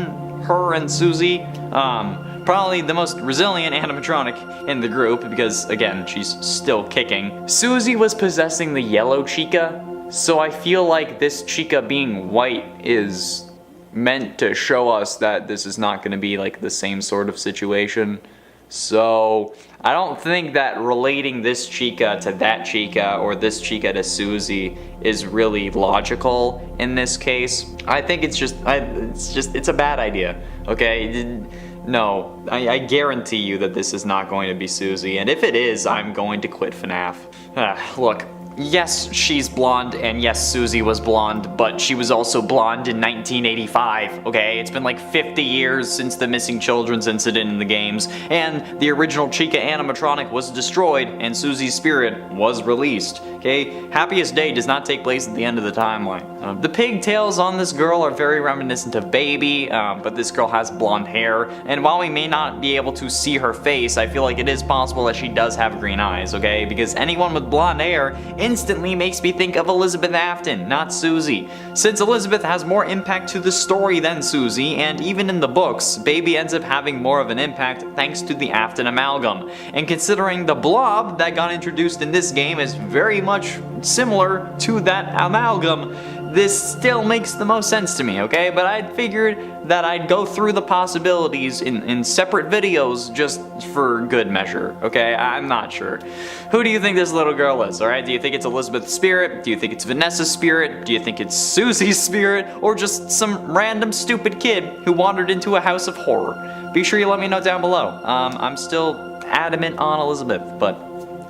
her and Susie. Probably the most resilient animatronic in the group because, again, she's still kicking. Susie was possessing the yellow Chica, so I feel like this Chica being white is meant to show us that this is not going to be the same sort of situation. So I don't think that relating this Chica to that Chica or this Chica to Susie is really logical in this case. I think it's a bad idea, okay? No, I guarantee you that this is not going to be Susie, and if it is, I'm going to quit FNAF. Look, yes, she's blonde, and yes, Susie was blonde, but she was also blonde in 1985, okay? It's been 50 years since the missing children's incident in the games, and the original Chica animatronic was destroyed, and Susie's spirit was released, okay? Happiest Day does not take place at the end of the timeline. The pigtails on this girl are very reminiscent of Baby, but this girl has blonde hair, and while we may not be able to see her face, I feel like it is possible that she does have green eyes, okay? Because anyone with blonde hair instantly makes me think of Elizabeth Afton, not Susie. Since Elizabeth has more impact to the story than Susie, and even in the books, Baby ends up having more of an impact thanks to the Afton amalgam. And considering the blob that got introduced in this game is very much similar to that amalgam, this still makes the most sense to me, okay? But I figured that I'd go through the possibilities in separate videos just for good measure, okay? I'm not sure. Who do you think this little girl is, alright? Do you think it's Elizabeth's spirit? Do you think it's Vanessa's spirit? Do you think it's Susie's spirit? Or just some random stupid kid who wandered into a house of horror? Be sure you let me know down below. I'm still adamant on Elizabeth, but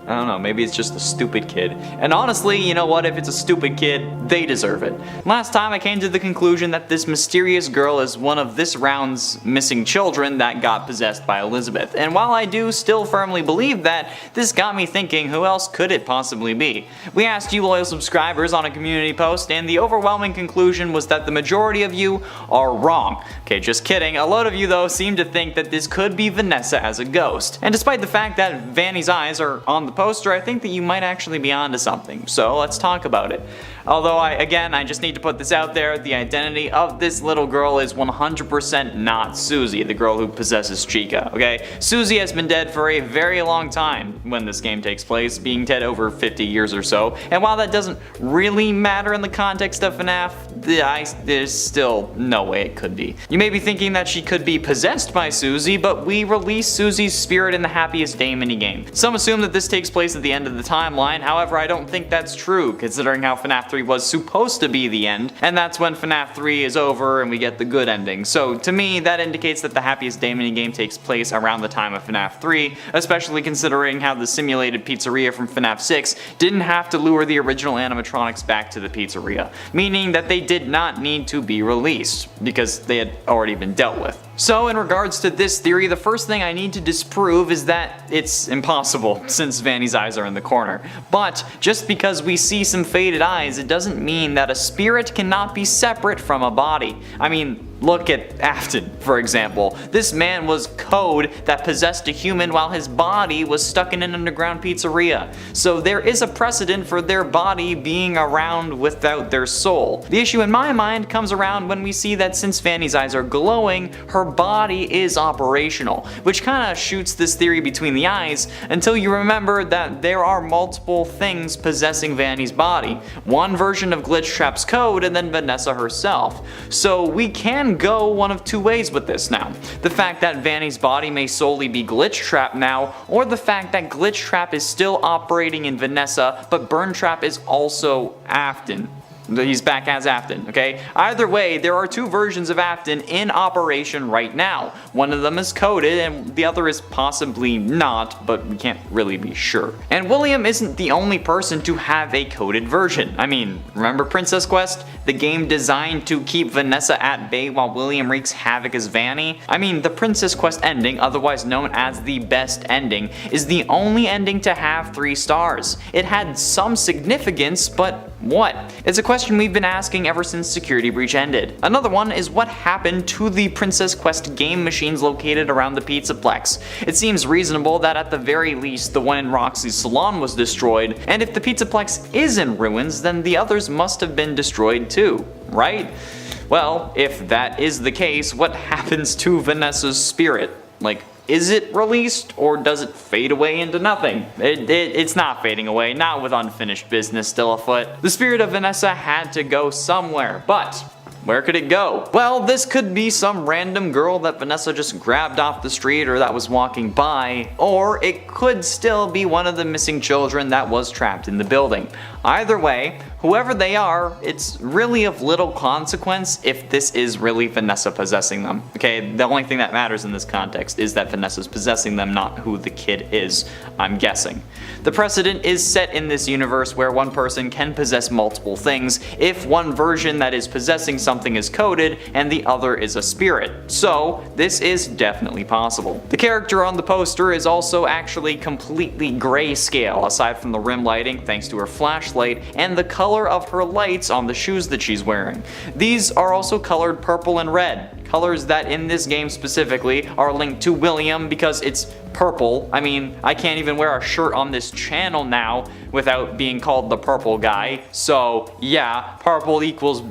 I don't know, maybe it's just a stupid kid. And honestly, you know what, if it's a stupid kid, they deserve it. Last time I came to the conclusion that this mysterious girl is one of this round's missing children that got possessed by Elizabeth. And while I do still firmly believe that, this got me thinking, who else could it possibly be? We asked you loyal subscribers on a community post, and the overwhelming conclusion was that the majority of you are wrong. Okay, just kidding. A lot of you though seem to think that this could be Vanessa as a ghost. And despite the fact that Vanny's eyes are on the poster, I think that you might actually be onto something, so let's talk about it. Although I just need to put this out there, the identity of this little girl is 100% not Susie, the girl who possesses Chica, okay? Susie has been dead for a very long time when this game takes place, being dead over 50 years or so, and while that doesn't really matter in the context of FNAF, there's still no way it could be. You may be thinking that she could be possessed by Susie, but we released Susie's spirit in the Happiest Day minigame. Some assume that this takes place at the end of the timeline, however I don't think that's true, considering how FNAF 3 was supposed to be the end, and that's when FNAF 3 is over and we get the good ending. So to me, that indicates that the Happiest Day minigame takes place around the time of FNAF 3, especially considering how the simulated pizzeria from FNAF 6 didn't have to lure the original animatronics back to the pizzeria, meaning that they did not need to be released, because they had already been dealt with. So in regards to this theory, the first thing I need to disprove is that it's impossible, since Vanny's eyes are in the corner. But just because we see some faded eyes, it doesn't mean that a spirit cannot be separate from a body. I mean, look at Afton, for example. This man was code that possessed a human while his body was stuck in an underground pizzeria. So there is a precedent for their body being around without their soul. The issue in my mind comes around when we see that since Vanny's eyes are glowing, her body is operational, which kinda shoots this theory between the eyes until you remember that there are multiple things possessing Vanny's body. One version of Glitchtrap's code and then Vanessa herself. So we can go one of two ways with this now. The fact that Vanny's body may solely be Glitchtrap now, or the fact that Glitchtrap is still operating in Vanessa, but Burntrap is also Afton. He's back as Afton, okay? Either way, there are two versions of Afton in operation right now. One of them is coded and the other is possibly not, but we can't really be sure. And William isn't the only person to have a coded version. I mean, remember Princess Quest? The game designed to keep Vanessa at bay while William wreaks havoc as Vanny? I mean, the Princess Quest ending, otherwise known as the best ending, is the only ending to have 3 stars. It had some significance, but what? It's a question we've been asking ever since Security Breach ended. Another one is what happened to the Princess Quest game machines located around the Pizzaplex. It seems reasonable that at the very least the one in Roxy's salon was destroyed, and if the Pizzaplex is in ruins, then the others must have been destroyed too, right? Well, if that is the case, what happens to Vanessa's spirit? Like, is it released, or does it fade away into nothing? It's not fading away, not with unfinished business still afoot. The spirit of Vanessa had to go somewhere, but where could it go? Well, this could be some random girl that Vanessa just grabbed off the street or that was walking by, or it could still be one of the missing children that was trapped in the building. Either way, whoever they are, it's really of little consequence if this is really Vanessa possessing them. Okay, the only thing that matters in this context is that Vanessa's possessing them, not who the kid is, I'm guessing. The precedent is set in this universe where one person can possess multiple things if one version that is possessing something is coded and the other is a spirit. So, this is definitely possible. The character on the poster is also actually completely grayscale, aside from the rim lighting thanks to her flashlight and the color of her lights on the shoes that she's wearing. These are also colored purple and red. colors that in this game specifically are linked to William because it's purple. I mean, I can't even wear a shirt on this channel now without being called the purple guy. So yeah, purple equals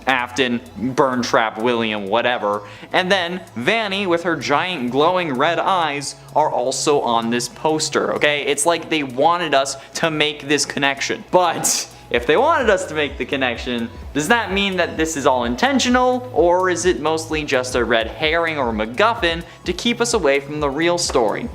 Afton, Burntrap, William, whatever. And then Vanny with her giant glowing red eyes are also on this poster, okay? It's like they wanted us to make this connection. But if they wanted us to make the connection, does that mean that this is all intentional, or is it mostly just a red herring or MacGuffin to keep us away from the real story?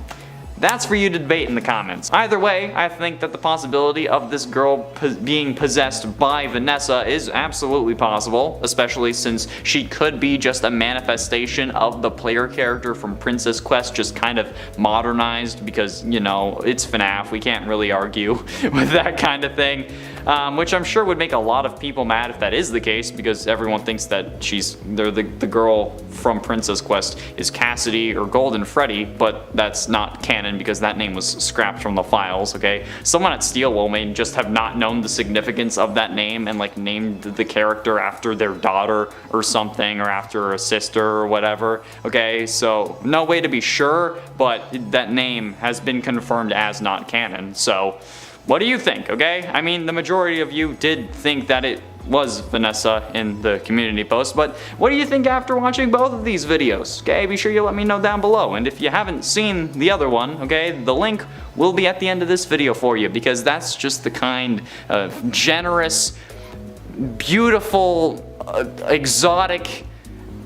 That's for you to debate in the comments. Either way, I think that the possibility of this girl being possessed by Vanessa is absolutely possible, especially since she could be just a manifestation of the player character from Princess Quest, just kind of modernized because, you know, it's FNAF, we can't really argue with that kind of thing. Which I'm sure would make a lot of people mad if that is the case, because everyone thinks that the girl from Princess Quest is Cassidy or Golden Freddy, but that's not canon because that name was scrapped from the files, okay? Someone at Steelwell may just have not known the significance of that name and like named the character after their daughter or something, or after a sister or whatever, okay? So no way to be sure, but that name has been confirmed as not canon, so what do you think, okay? I mean, the majority of you did think that it was Vanessa in the community post, but what do you think after watching both of these videos? Okay, be sure you let me know down below, and if you haven't seen the other one, okay, the link will be at the end of this video for you, because that's just the kind of generous, beautiful, exotic,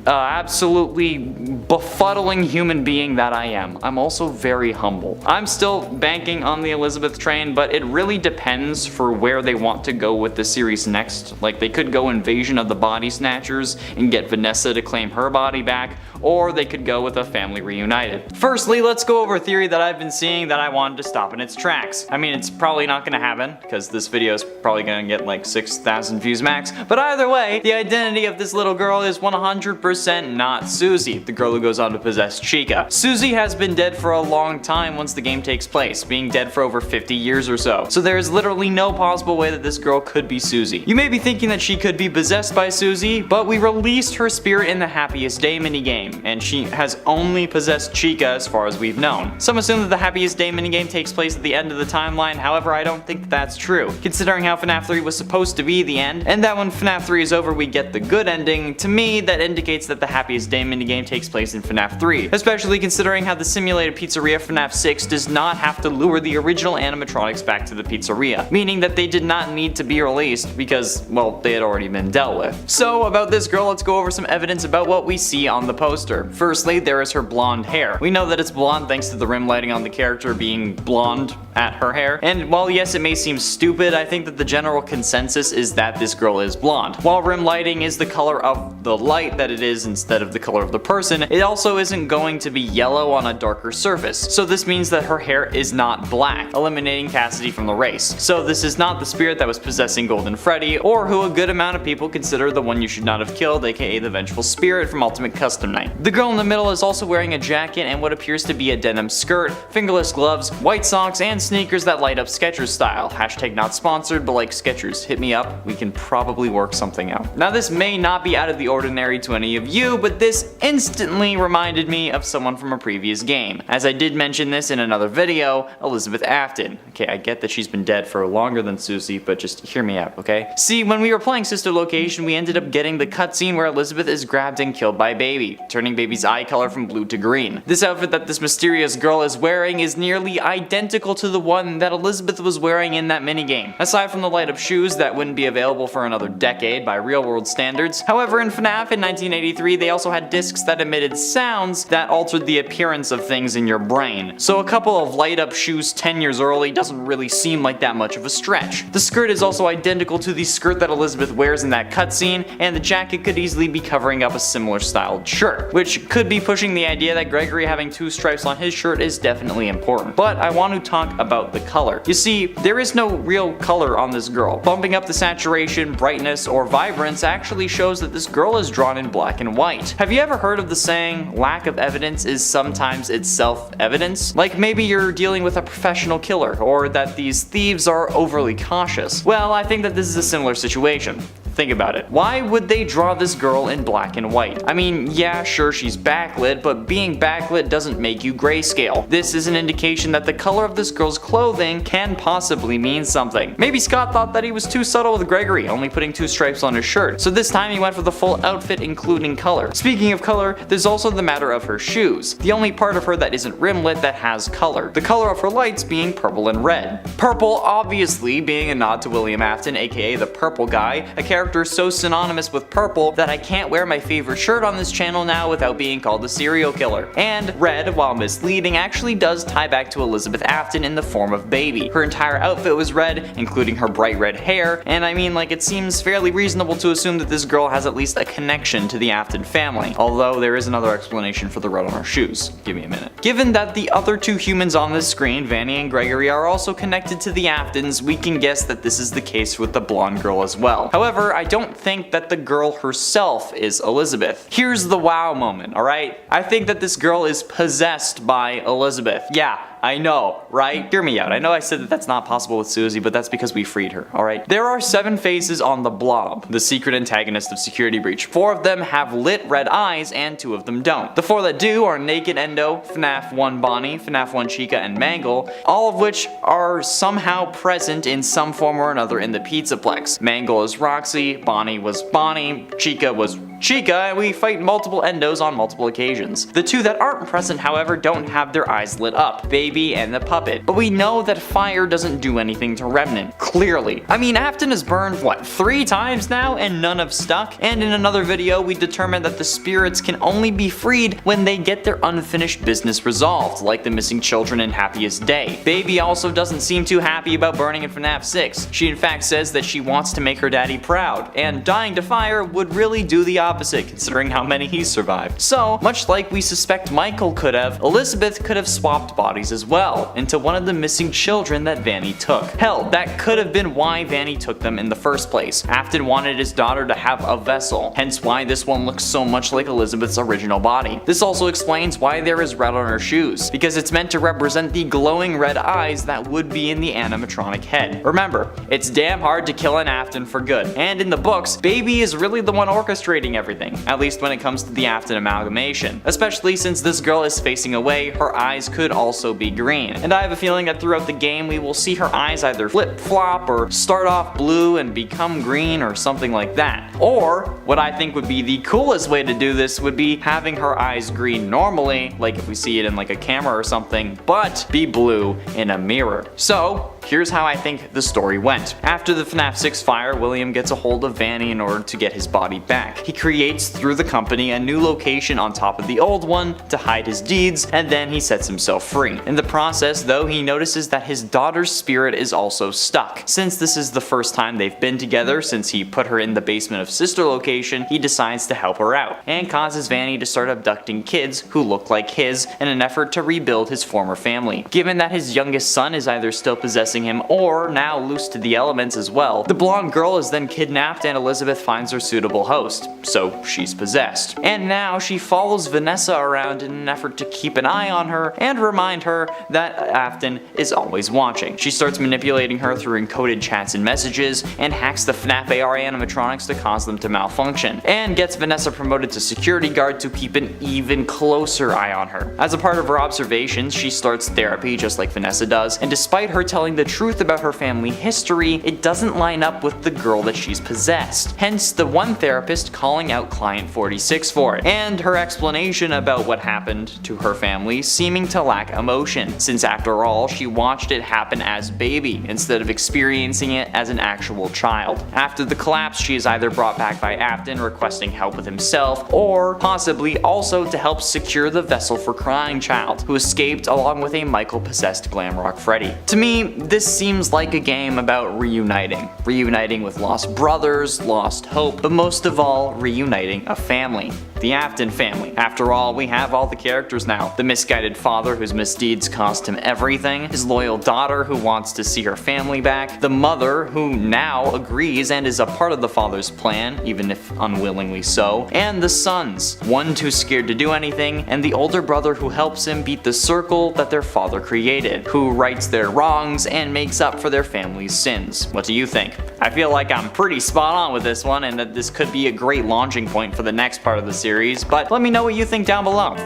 absolutely befuddling human being that I am. I'm also very humble. I'm still banking on the Elizabeth train, but it really depends for where they want to go with the series next. Like, they could go Invasion of the Body Snatchers and get Vanessa to claim her body back, or they could go with a family reunited. Firstly, let's go over a theory that I've been seeing that I wanted to stop in its tracks. I mean, it's probably not gonna happen, because this video is probably gonna get like 6,000 views max, but either way, the identity of this little girl is 100% not Susie, the girl who goes on to possess Chica. Susie has been dead for a long time once the game takes place, being dead for over 50 years or so. So there is literally no possible way that this girl could be Susie. You may be thinking that she could be possessed by Susie, but we released her spirit in the Happiest Day minigame, and she has only possessed Chica as far as we've known. Some assume that the Happiest Day minigame takes place at the end of the timeline, however I don't think that's true. Considering how FNAF 3 was supposed to be the end, and that when FNAF 3 is over we get the good ending, to me that indicates that the Happiest Day minigame takes place in FNAF 3, especially considering how the simulated pizzeria FNAF 6 does not have to lure the original animatronics back to the pizzeria, meaning that they did not need to be released because, well, they had already been dealt with. So about this girl, let's go over some evidence about what we see on the poster. Firstly, there is her blonde hair. We know that it's blonde thanks to the rim lighting on the character being blonde at her hair, and while yes, it may seem stupid, I think that the general consensus is that this girl is blonde. While rim lighting is the color of the light that it is instead of the color of the person, it also isn't going to be yellow on a darker surface, so this means that her hair is not black, eliminating Cassidy from the race. So this is not the spirit that was possessing Golden Freddy, or who a good amount of people consider the one you should not have killed, aka the vengeful spirit from Ultimate Custom Night. The girl in the middle is also wearing a jacket and what appears to be a denim skirt, fingerless gloves, white socks, and sneakers that light up Skechers style. Hashtag not sponsored, but like Skechers, hit me up, we can probably work something out. Now this may not be out of the ordinary to any of you, but this instantly reminded me of someone from a previous game. As I did mention this in another video, Elizabeth Afton. Okay, I get that she's been dead for longer than Susie, but just hear me out, okay? See, when we were playing Sister Location, we ended up getting the cutscene where Elizabeth is grabbed and killed by Baby, turning Baby's eye color from blue to green. This outfit that this mysterious girl is wearing is nearly identical to the one that Elizabeth was wearing in that minigame. Aside from the light up shoes that wouldn't be available for another decade by real world standards. However, in FNAF in 1983, they also had discs that emitted sounds that altered the appearance of things in your brain. So a couple of light up shoes 10 years early doesn't really seem like that much of a stretch. The skirt is also identical to the skirt that Elizabeth wears in that cutscene, and the jacket could easily be covering up a similar styled shirt, which could be pushing the idea that Gregory having two stripes on his shirt is definitely important. But I want to talk about the color. You see, there is no real color on this girl. Bumping up the saturation, brightness, or vibrance actually shows that this girl is drawn in black and white. Have you ever heard of the saying, lack of evidence is sometimes itself evidence? Like maybe you're dealing with a professional killer, or that these thieves are overly cautious. Well, I think that this is a similar situation. Think about it. Why would they draw this girl in black and white? I mean, yeah, sure, she's backlit, but being backlit doesn't make you grayscale. This is an indication that the color of this girl's clothing can possibly mean something. Maybe Scott thought that he was too subtle with Gregory, only putting 2 stripes on his shirt, so this time he went for the full outfit including color. Speaking of color, there's also the matter of her shoes, the only part of her that isn't rimlet that has color. The color of her lights being purple and red. Purple obviously being a nod to William Afton, aka the Purple Guy, a character so synonymous with purple that I can't wear my favorite shirt on this channel now without being called a serial killer. And red, while misleading, actually does tie back to Elizabeth Afton in the form of Baby. Her entire outfit was red, including her bright red hair, and I mean, like, it seems fairly reasonable to assume that this girl has at least a connection to the Afton family, although there is another explanation for the red on her shoes. Give me a minute. Given that the other 2 humans on this screen, Vanny and Gregory, are also connected to the Aftons, we can guess that this is the case with the blonde girl as well. However, I don't think that the girl herself is Elizabeth. Here's the wow moment, alright? I think that this girl is possessed by Elizabeth. Yeah, I know, right? Hear me out. I know I said that that's not possible with Susie, but that's because we freed her, alright? There are 7 faces on the Blob, the secret antagonist of Security Breach. 4 of them have lit red eyes and 2 of them don't. The 4 that do are Naked Endo, FNAF 1 Bonnie, FNAF 1 Chica, and Mangle, all of which are somehow present in some form or another in the Pizzaplex. Mangle is Roxy, Bonnie was Bonnie, Chica was Chica, and we fight multiple Endos on multiple occasions. The 2 that aren't present, however, don't have their eyes lit up, Baby and the puppet. But we know that fire doesn't do anything to Remnant, clearly. I mean, Afton has burned, what, 3 times now, and none have stuck? And in another video, we determined that the spirits can only be freed when they get their unfinished business resolved, like the missing children in Happiest Day. Baby also doesn't seem too happy about burning in FNAF 6. She in fact says that she wants to make her daddy proud, and dying to fire would really do the opposite considering how many he's survived. So, much like we suspect Michael could have, Elizabeth could have swapped bodies as well, into one of the missing children that Vanny took. Hell, that could have been why Vanny took them in the first place. Afton wanted his daughter to have a vessel, hence why this one looks so much like Elizabeth's original body. This also explains why there is red on her shoes, because it's meant to represent the glowing red eyes that would be in the animatronic head. Remember, it's damn hard to kill an Afton for good, and in the books, Baby is really the one orchestrating everything, at least when it comes to the Afton amalgamation. Especially since this girl is facing away, her eyes could also be green, and I have a feeling that throughout the game we will see her eyes either flip-flop or start off blue and become green or something like that. Or, what I think would be the coolest way to do this would be having her eyes green normally, like if we see it in like a camera or something, but be blue in a mirror. So, here's how I think the story went. After the FNAF 6 fire, William gets a hold of Vanny in order to get his body back. He creates through the company a new location on top of the old one to hide his deeds, and then he sets himself free. In the process, though, he notices that his daughter's spirit is also stuck. Since this is the first time they've been together since he put her in the basement of sister location, he decides to help her out, and causes Vanny to start abducting kids who look like his in an effort to rebuild his former family. Given that his youngest son is either still possessing him or now loose to the elements as well, the blonde girl is then kidnapped and Elizabeth finds her suitable host, so she's possessed. And now she follows Vanessa around in an effort to keep an eye on her and remind her that Afton is always watching. She starts manipulating her through encoded chats and messages, and hacks the FNAF AR animatronics to cause them to malfunction, and gets Vanessa promoted to security guard to keep an even closer eye on her. As a part of her observations, she starts therapy just like Vanessa does, and despite her telling the truth about her family history, it doesn't line up with the girl that she's possessed. Hence the one therapist calling out Client 46 for it, and her explanation about what happened to her family seeming to lack emotion, since after all, she watched it happen as Baby instead of experiencing it as an actual child. After the collapse, she is either brought back by Afton requesting help with himself, or possibly also to help secure the vessel for Crying Child, who escaped along with a Michael-possessed Glamrock Freddy. To me, this seems like a game about reuniting. Reuniting with lost brothers, lost hope, but most of all, reuniting a family. The Afton family. After all, we have all the characters now. The misguided father whose misdeeds cost him everything, his loyal daughter who wants to see her family back, the mother who now agrees and is a part of the father's plan, even if unwillingly so, and the sons, one too scared to do anything, and the older brother who helps him beat the circle that their father created, who rights their wrongs and and makes up for their family's sins. What do you think? I feel like I'm pretty spot on with this one and that this could be a great launching point for the next part of the series, but let me know what you think down below.